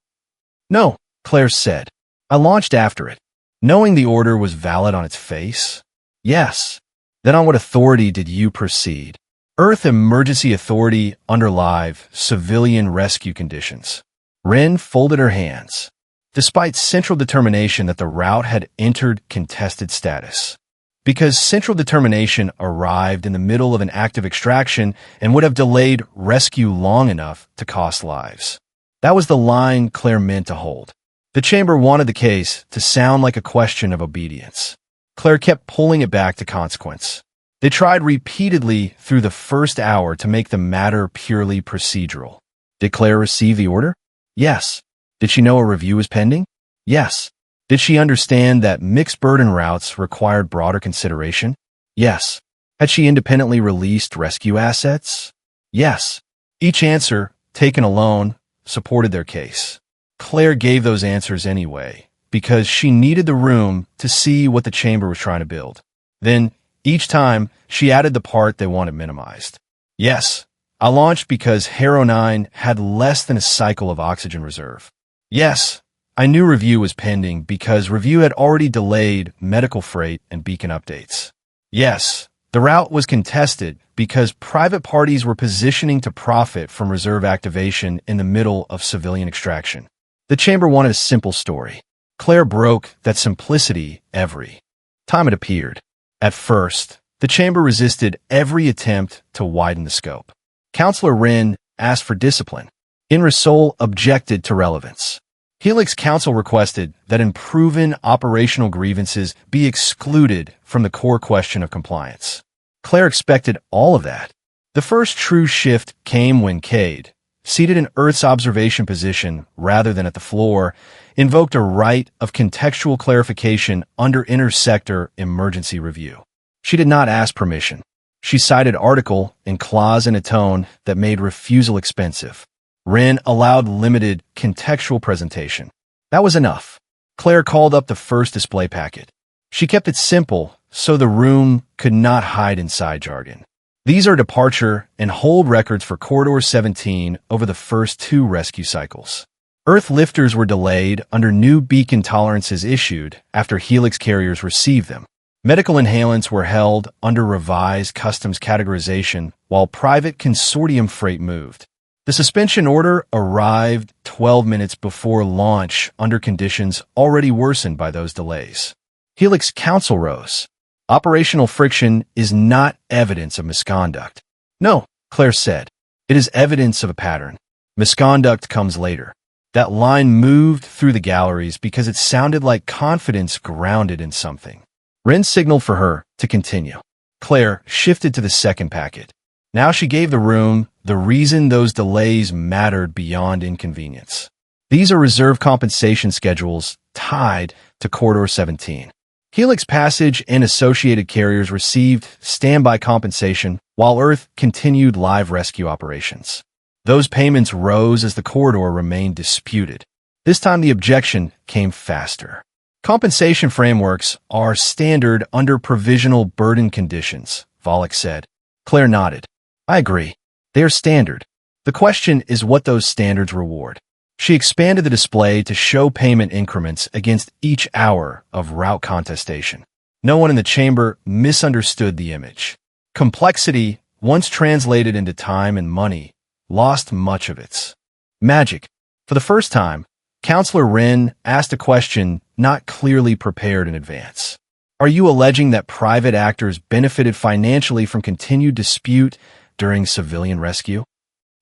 No, Claire said. I launched after it. Knowing the order was valid on its face? Yes. Then on what authority did you proceed? Earth Emergency Authority under live civilian rescue conditions. Wren folded her hands. Despite central determination that the route had entered contested status. Because central determination arrived in the middle of an active extraction and would have delayed rescue long enough to cost lives. That was the line Claire meant to hold. The chamber wanted the case to sound like a question of obedience. Claire kept pulling it back to consequence. They tried repeatedly through the first hour to make the matter purely procedural. Did Claire receive the order? Yes. Did she know a review was pending? Yes. Did she understand that mixed burden routes required broader consideration? Yes. Had she independently released rescue assets? Yes. Each answer, taken alone, supported their case. Claire gave those answers anyway, because she needed the room to see what the chamber was trying to build. Then, each time, she added the part they wanted minimized. Yes, I launched because Harrow 9 had less than a cycle of oxygen reserve. Yes, I knew review was pending because review had already delayed medical freight and beacon updates. Yes, the route was contested because private parties were positioning to profit from reserve activation in the middle of civilian extraction. The chamber wanted a simple story. Claire broke that simplicity every time it appeared. At first, the chamber resisted every attempt to widen the scope. Counselor Wren asked for discipline. Inris Sol objected to relevance. Helix Council requested that unproven operational grievances be excluded from the core question of compliance. Claire expected all of that. The first true shift came when Cade, seated in Earth's observation position rather than at the floor, invoked a right of contextual clarification under intersector emergency review. She did not ask permission. She cited article and clause in a tone that made refusal expensive. Wren allowed limited contextual presentation. That was enough. Claire called up the first display packet. She kept it simple so the room could not hide inside jargon. These are departure and hold records for Corridor 17 over the first 2 rescue cycles. Earth lifters were delayed under new beacon tolerances issued after Helix carriers received them. Medical inhalants were held under revised customs categorization while private consortium freight moved. The suspension order arrived 12 minutes before launch under conditions already worsened by those delays. Helix Council rose. Operational friction is not evidence of misconduct. No, Claire said. It is evidence of a pattern. Misconduct comes later. That line moved through the galleries because it sounded like confidence grounded in something. Wren signaled for her to continue. Claire shifted to the second packet. Now she gave the room the reason those delays mattered beyond inconvenience. These are reserve compensation schedules tied to Corridor 17. Helix Passage and associated carriers received standby compensation while Earth continued live rescue operations. Those payments rose as the corridor remained disputed. This time the objection came faster. Compensation frameworks are standard under provisional burden conditions, Volek said. Claire nodded. I agree. They are standard. The question is what those standards reward. She expanded the display to show payment increments against each hour of route contestation. No one in the chamber misunderstood the image. Complexity, once translated into time and money, lost much of its magic. For the first time, Counselor Wren asked a question not clearly prepared in advance. Are you alleging that private actors benefited financially from continued dispute during civilian rescue?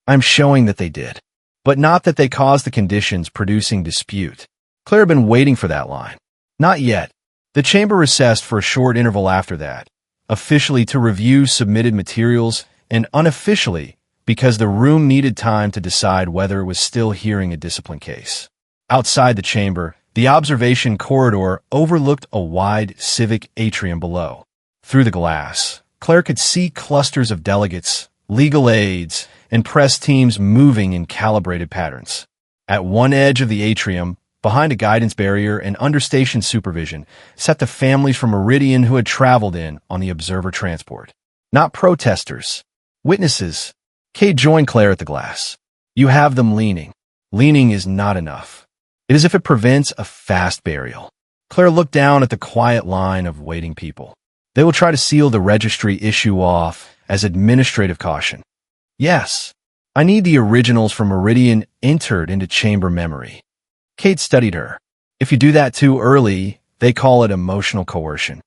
I'm showing that they did, but not that they caused the conditions producing dispute. Claire had been waiting for that line. Not yet. The chamber recessed for a short interval after that, officially to review submitted materials and unofficially because the room needed time to decide whether it was still hearing a discipline case. Outside the chamber, the observation corridor overlooked a wide civic atrium below. Through the glass, Claire could see clusters of delegates, legal aides, and press teams moving in calibrated patterns. At one edge of the atrium, behind a guidance barrier and understation supervision, sat the families from Meridian who had traveled in on the observer transport. Not protesters. Witnesses. Kate joined Claire at the glass. You have them leaning. Leaning is not enough. It is if it prevents a fast burial. Claire looked down at the quiet line of waiting people. They will try to seal the registry issue off as administrative caution. Yes, I need the originals from Meridian entered into chamber memory. Kate studied her. If you do that too early, they call it emotional coercion.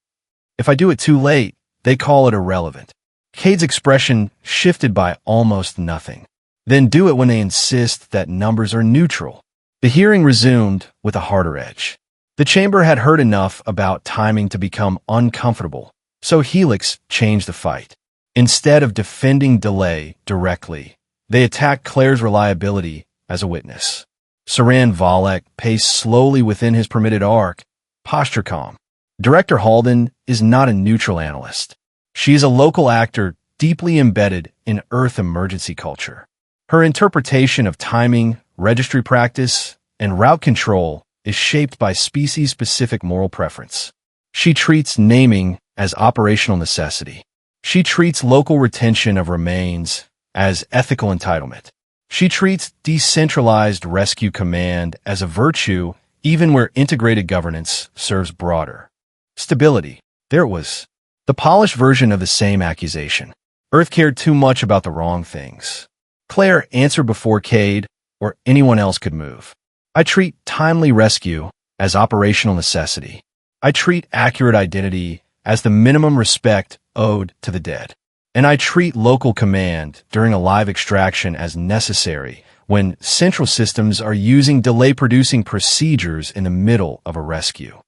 If I do it too late, they call it irrelevant. Kate's expression shifted by almost nothing. Then do it when they insist that numbers are neutral. The hearing resumed with a harder edge. The chamber had heard enough about timing to become uncomfortable, so Helix changed the fight. Instead of defending delay directly, they attacked Claire's reliability as a witness. Saran Volek paced slowly within his permitted arc, posture calm. Director Halden is not a neutral analyst. She is a local actor deeply embedded in Earth emergency culture. Her interpretation of timing, registry practice, and route control is shaped by species-specific moral preference. She treats naming as operational necessity. She treats local retention of remains as ethical entitlement. She treats decentralized rescue command as a virtue even where integrated governance serves broader stability. There it was. The polished version of the same accusation. Earth cared too much about the wrong things. Claire answered before Cade or anyone else could move. I treat timely rescue as operational necessity. I treat accurate identity as the minimum respect owed to the dead. And I treat local command during a live extraction as necessary when central systems are using delay-producing procedures in the middle of a rescue.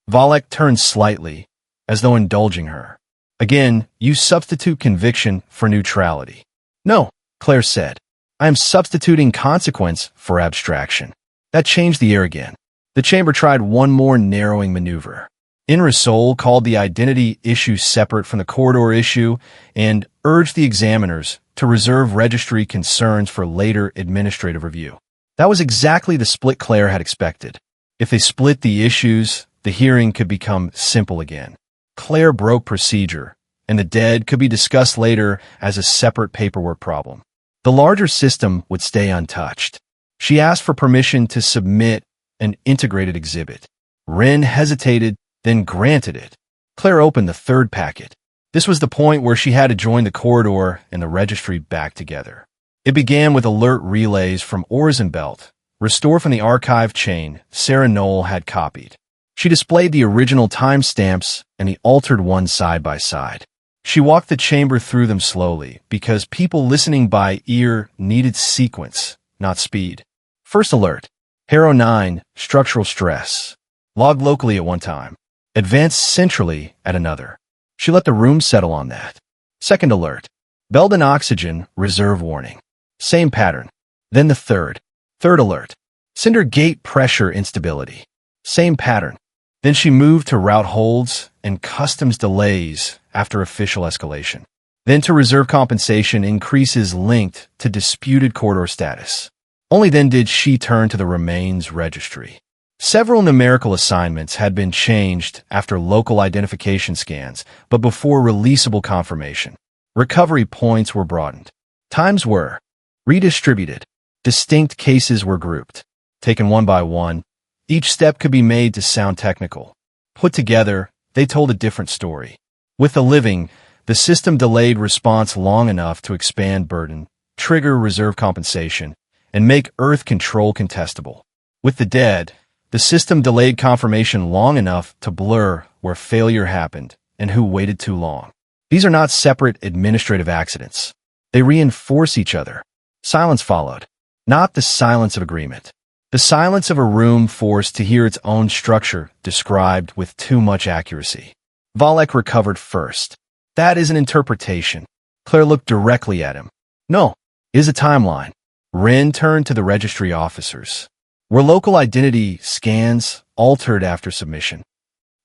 Volek turned slightly, as though indulging her. Again, you substitute conviction for neutrality. No, Claire said. I am substituting consequence for abstraction. That changed the air again. The chamber tried one more narrowing maneuver. Inrisol called the identity issue separate from the corridor issue and urged the examiners to reserve registry concerns for later administrative review. That was exactly the split Claire had expected. If they split the issues, the hearing could become simple again. Claire broke procedure, and the dead could be discussed later as a separate paperwork problem. The larger system would stay untouched. She asked for permission to submit an integrated exhibit. Wren hesitated, then granted it. Claire opened the third packet. This was the point where she had to join the corridor and the registry back together. It began with alert relays from Orzenbelt, restored from the archive chain Sarah Knoll had copied. She displayed the original timestamps and the altered ones side by side. She walked the chamber through them slowly because people listening by ear needed sequence, not speed. First alert. Hero 9, structural stress. Logged locally at one time. Advanced centrally at another. She let the room settle on that. Second alert. Belden oxygen, reserve warning. Same pattern. Then the third. Third alert. Cinder gate pressure instability. Same pattern. Then she moved to route holds and customs delays after official escalation. Then to reserve compensation increases linked to disputed corridor status. Only then did she turn to the remains registry. Several numerical assignments had been changed after local identification scans, but before releasable confirmation. Recovery points were broadened. Times were redistributed. Distinct cases were grouped. Taken one by one, each step could be made to sound technical. Put together, they told a different story. With the living, the system delayed response long enough to expand burden, trigger reserve compensation, and make Earth control contestable. With the dead, the system delayed confirmation long enough to blur where failure happened and who waited too long. These are not separate administrative accidents. They reinforce each other. Silence followed. Not the silence of agreement. The silence of a room forced to hear its own structure described with too much accuracy. Valek recovered first. That is an interpretation. Claire looked directly at him. No, it is a timeline. Rin turned to the registry officers. Were local identity scans altered after submission?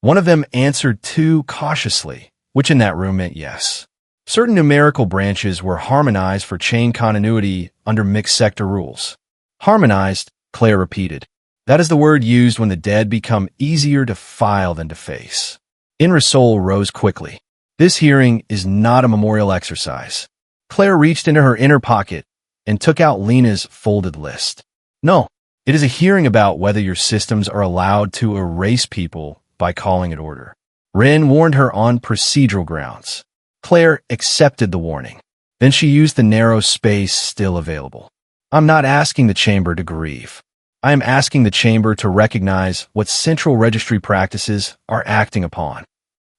One of them answered too cautiously, which in that room meant yes. Certain numerical branches were harmonized for chain continuity under mixed sector rules. Harmonized, Claire repeated. That is the word used when the dead become easier to file than to face. Inrasol rose quickly. This hearing is not a memorial exercise. Claire reached into her inner pocket and took out Lena's folded list. No, it is a hearing about whether your systems are allowed to erase people by calling it order. Rin warned her on procedural grounds. Claire accepted the warning. Then she used the narrow space still available. I'm not asking the chamber to grieve. I am asking the chamber to recognize what central registry practices are acting upon.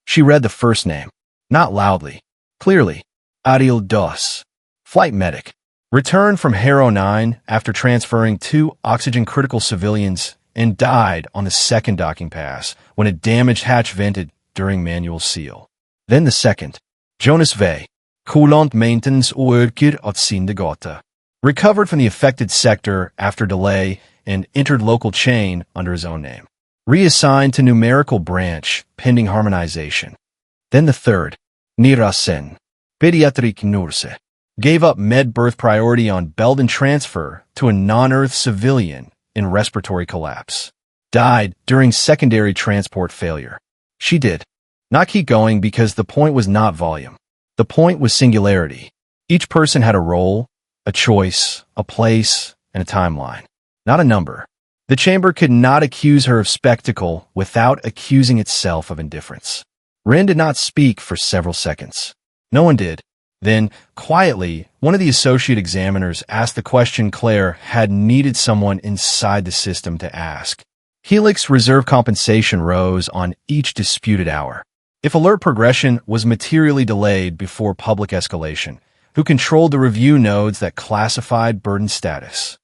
She read the first name, not loudly, clearly. Ariel Dos, flight medic, returned from Hero 9 after transferring 2 oxygen-critical civilians and died on the second docking pass when a damaged hatch vented during manual seal. Then the second, Jonas Vey, Coolant maintenance worker at Sindegata, recovered from the affected sector after delay and entered local chain under his own name. Reassigned to numerical branch pending harmonization. Then the third, Nirasen, pediatric nurse, gave up med-birth priority on Belden transfer to a non-Earth civilian in respiratory collapse. Died during secondary transport failure. She did not keep going because the point was not volume. The point was singularity. Each person had a role, a choice, a place, and a timeline, not a number. The chamber could not accuse her of spectacle without accusing itself of indifference. Rin did not speak for several seconds. No one did. Then, quietly, one of the associate examiners asked the question Claire had needed someone inside the system to ask. Helix reserve compensation rose on each disputed hour. If alert progression was materially delayed before public escalation, who controlled the review nodes that classified burden status?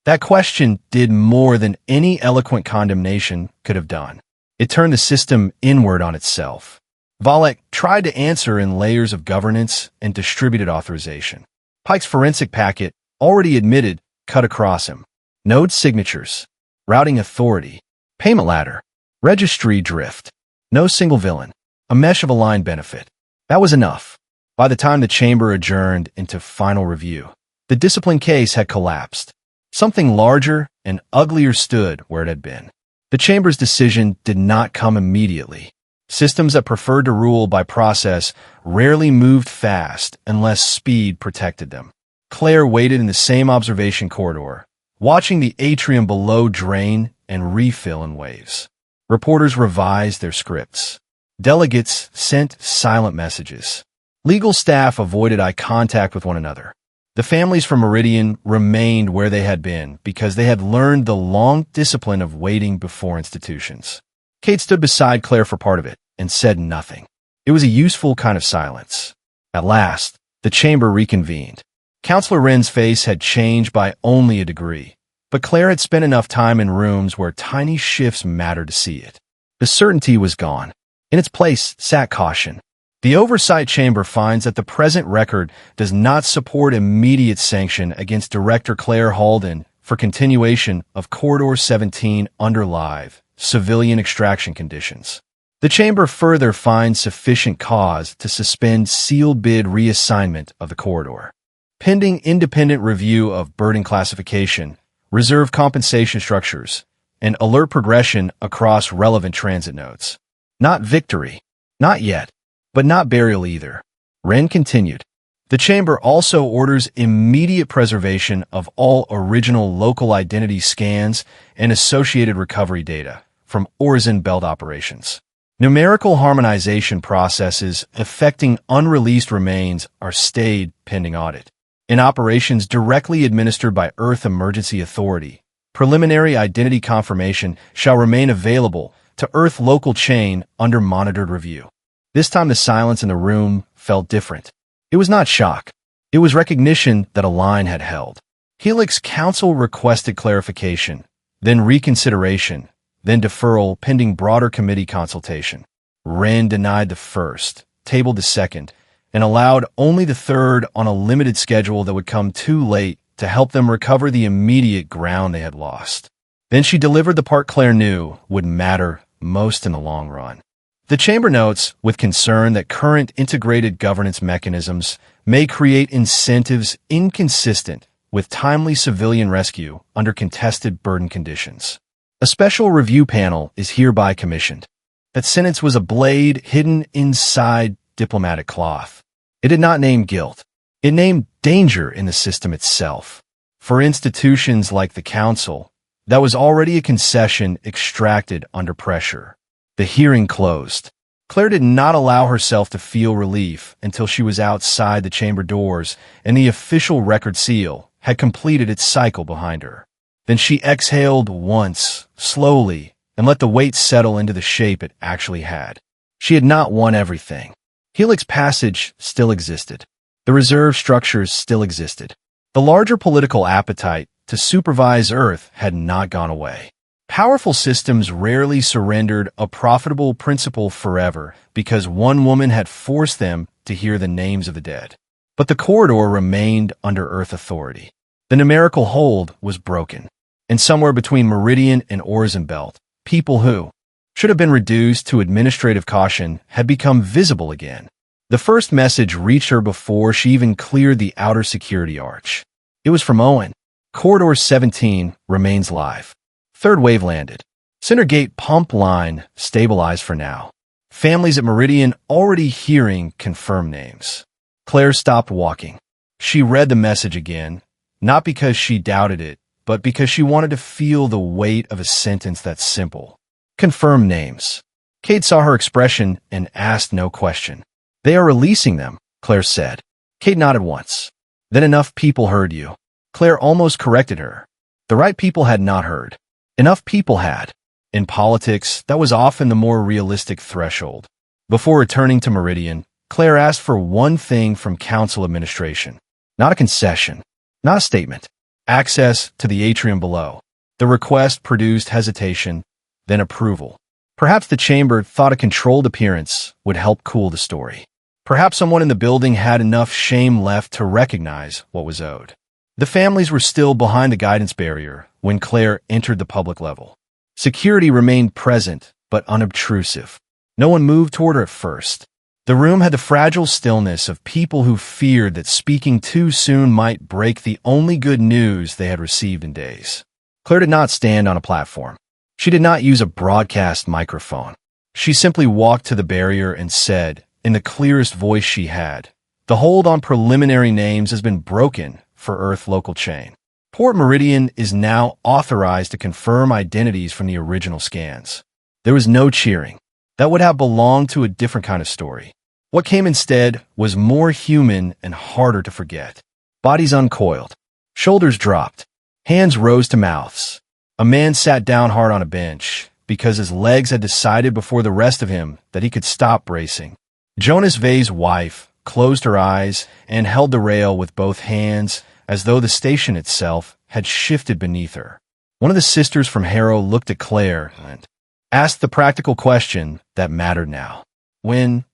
That question did more than any eloquent condemnation could have done. It turned the system inward on itself. Valek tried to answer in layers of governance and distributed authorization. Pike's forensic packet, already admitted, cut across him. Node signatures, routing authority, payment ladder, registry drift. No single villain. A mesh of aligned benefit. That was enough. By the time the chamber adjourned into final review, the discipline case had collapsed. Something larger and uglier stood where it had been. The chamber's decision did not come immediately. Systems that preferred to rule by process rarely moved fast unless speed protected them. Claire waited in the same observation corridor, watching the atrium below drain and refill in waves. Reporters revised their scripts. Delegates sent silent messages. Legal staff avoided eye contact with one another. The families from Meridian remained where they had been because they had learned the long discipline of waiting before institutions. Kate stood beside Claire for part of it and said nothing. It was a useful kind of silence. At last, the chamber reconvened. Counselor Wren's face had changed by only a degree, but Claire had spent enough time in rooms where tiny shifts mattered to see it. The certainty was gone. In its place sat caution. The oversight chamber finds that the present record does not support immediate sanction against Director Claire Halden for continuation of Corridor 17 under live, civilian extraction conditions. The chamber further finds sufficient cause to suspend sealed bid reassignment of the corridor. Pending independent review of burden classification, reserve compensation structures, and alert progression across relevant transit nodes. Not victory. Not yet. But not burial either. Wren continued. The chamber also orders immediate preservation of all original local identity scans and associated recovery data from Horizon Belt operations. Numerical harmonization processes affecting unreleased remains are stayed pending audit. In operations directly administered by Earth Emergency Authority, preliminary identity confirmation shall remain available to Earth local chain under monitored review. This time the silence in the room felt different. It was not shock. It was recognition that a line had held. Helix Council requested clarification, then reconsideration, then deferral pending broader committee consultation. Wren denied the first, tabled the second, and allowed only the third on a limited schedule that would come too late to help them recover the immediate ground they had lost. Then she delivered the part Claire knew would matter most in the long run. The chamber notes with concern that current integrated governance mechanisms may create incentives inconsistent with timely civilian rescue under contested burden conditions. A special review panel is hereby commissioned. That sentence was a blade hidden inside diplomatic cloth. It did not name guilt. It named danger in the system itself. For institutions like the Council, that was already a concession extracted under pressure. The hearing closed. Claire did not allow herself to feel relief until she was outside the chamber doors and the official record seal had completed its cycle behind her. Then she exhaled once, slowly, and let the weight settle into the shape it actually had. She had not won everything. Helix Passage still existed. The reserve structures still existed. The larger political appetite to supervise Earth had not gone away. Powerful systems rarely surrendered a profitable principle forever because one woman had forced them to hear the names of the dead. But the corridor remained under Earth authority. The numerical hold was broken. And somewhere between Meridian and Horizon Belt, people who should have been reduced to administrative caution had become visible again. The first message reached her before she even cleared the outer security arch. It was from Owen. Corridor 17 remains live. Third wave landed. Center gate pump line stabilized for now. Families at Meridian already hearing confirmed names. Claire stopped walking. She read the message again, not because she doubted it, but because she wanted to feel the weight of a sentence that simple. Confirmed names. Kate saw her expression and asked no question. They are releasing them, Claire said. Kate nodded once. Then enough people heard you. Claire almost corrected her. The right people had not heard. Enough people had. In politics, that was often the more realistic threshold. Before returning to Meridian, Claire asked for one thing from Council administration. Not a concession. Not a statement. Access to the atrium below. The request produced hesitation, then approval. Perhaps the chamber thought a controlled appearance would help cool the story. Perhaps someone in the building had enough shame left to recognize what was owed. The families were still behind the guidance barrier when Claire entered the public level. Security remained present, but unobtrusive. No one moved toward her at first. The room had the fragile stillness of people who feared that speaking too soon might break the only good news they had received in days. Claire did not stand on a platform. She did not use a broadcast microphone. She simply walked to the barrier and said, in the clearest voice she had, "The hold on preliminary names has been broken for Earth local chain. Port Meridian is now authorized to confirm identities from the original scans." There was no cheering. That would have belonged to a different kind of story. What came instead was more human and harder to forget. Bodies uncoiled. Shoulders dropped. Hands rose to mouths. A man sat down hard on a bench because his legs had decided before the rest of him that he could stop bracing. Jonas Vey's wife closed her eyes and held the rail with both hands as though the station itself had shifted beneath her. One of the sisters from Harrow looked at Claire and asked the practical question that mattered now. When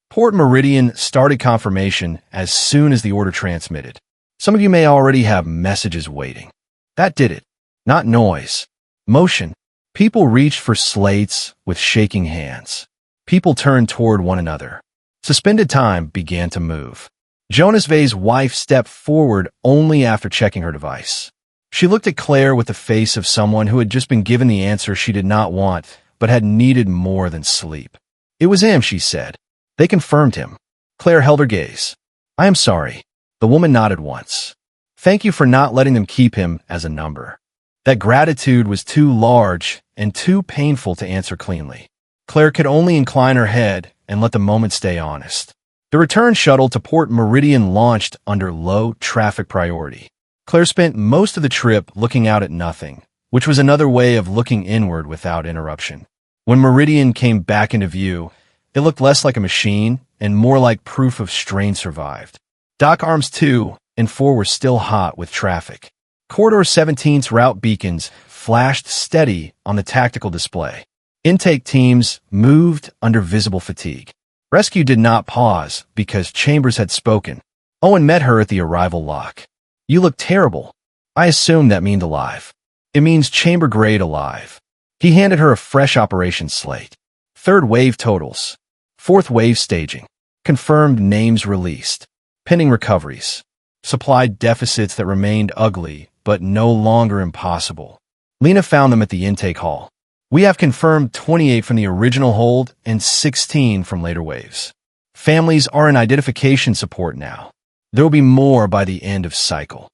Port Meridian started confirmation as soon as the order transmitted. Some of you may already have messages waiting. That did it. Not noise. Motion. People reached for slates with shaking hands. People turned toward one another. Suspended time began to move. Jonas Vey's wife stepped forward only after checking her device. She looked at Claire with the face of someone who had just been given the answer she did not want, but had needed more than sleep. It was him, she said. They confirmed him. Claire held her gaze. I am sorry. The woman nodded once. Thank you for not letting them keep him as a number. That gratitude was too large and too painful to answer cleanly. Claire could only incline her head and let the moment stay honest. The return shuttle to Port Meridian launched under low traffic priority. Claire spent most of the trip looking out at nothing, which was another way of looking inward without interruption. When Meridian came back into view, it looked less like a machine and more like proof of strain survived. Dock arms 2 and 4 were still hot with traffic. Corridor 17's route beacons flashed steady on the tactical display. Intake teams moved under visible fatigue. Rescue did not pause because Chambers had spoken. Owen met her at the arrival lock. You look terrible. I assumed that meant alive. It means chamber grade alive. He handed her a fresh operations slate. Third wave totals. Fourth wave staging. Confirmed names released. Pending recoveries. Supply deficits that remained ugly, but no longer impossible. Lena found them at the intake hall. We have confirmed 28 from the original hold and 16 from later waves. Families are in identification support now. There will be more by the end of cycle.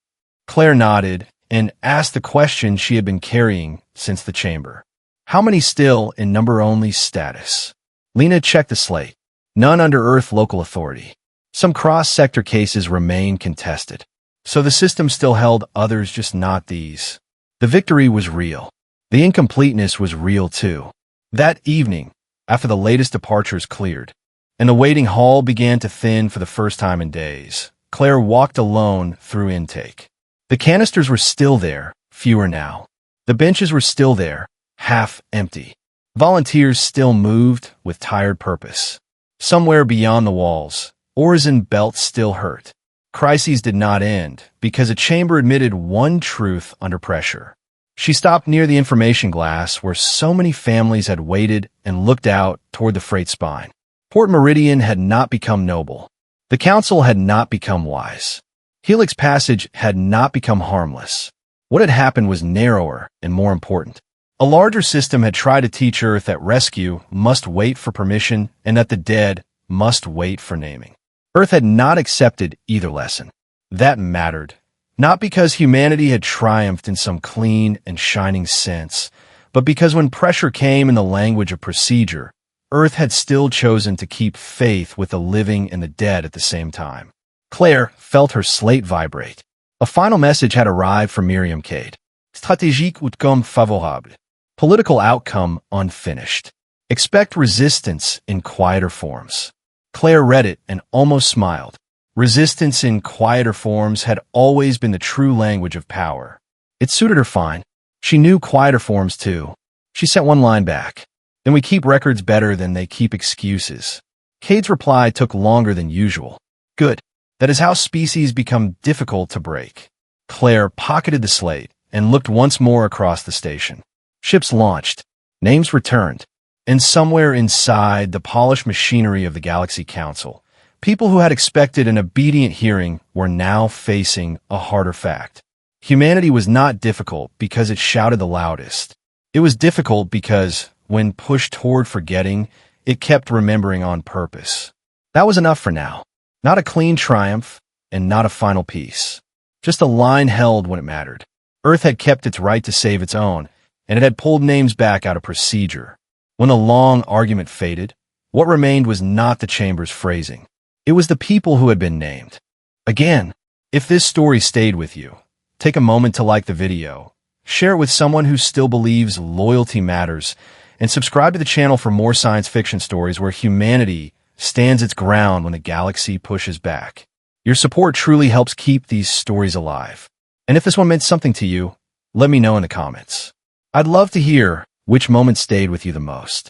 Claire nodded and asked the question she had been carrying since the chamber. How many still in number-only status? Lena checked the slate. None under Earth local authority. Some cross-sector cases remain contested. So the system still held others, just not these. The victory was real. The incompleteness was real too. That evening, after the latest departures cleared, and the waiting hall began to thin for the first time in days, Claire walked alone through intake. The canisters were still there, fewer now. The benches were still there, half empty. Volunteers still moved with tired purpose. Somewhere beyond the walls, oars and belts still hurt. Crises did not end because a chamber admitted one truth under pressure. She stopped near the information glass where so many families had waited and looked out toward the freight spine. Port Meridian had not become noble. The Council had not become wise. Helix Passage had not become harmless. What had happened was narrower and more important. A larger system had tried to teach Earth that rescue must wait for permission and that the dead must wait for naming. Earth had not accepted either lesson. That mattered, not because humanity had triumphed in some clean and shining sense, but because when pressure came in the language of procedure, Earth had still chosen to keep faith with the living and the dead at the same time. Claire felt her slate vibrate. A final message had arrived from Miriam Cade. Stratégique outcome favorable. Political outcome unfinished. Expect resistance in quieter forms. Claire read it and almost smiled. Resistance in quieter forms had always been the true language of power. It suited her fine. She knew quieter forms too. She sent one line back. Then we keep records better than they keep excuses. Cade's reply took longer than usual. Good. That is how species become difficult to break. Claire pocketed the slate and looked once more across the station. Ships launched. Names returned. And somewhere inside the polished machinery of the Galaxy Council, people who had expected an obedient hearing were now facing a harder fact. Humanity was not difficult because it shouted the loudest. It was difficult because, when pushed toward forgetting, it kept remembering on purpose. That was enough for now. Not a clean triumph, and not a final peace. Just a line held when it mattered. Earth had kept its right to save its own, and it had pulled names back out of procedure. When the long argument faded, what remained was not the chamber's phrasing. It was the people who had been named. Again, if this story stayed with you, take a moment to like the video, share it with someone who still believes loyalty matters, and subscribe to the channel for more science fiction stories where humanity stands its ground when the galaxy pushes back. Your support truly helps keep these stories alive. And if this one meant something to you, let me know in the comments. I'd love to hear which moment stayed with you the most.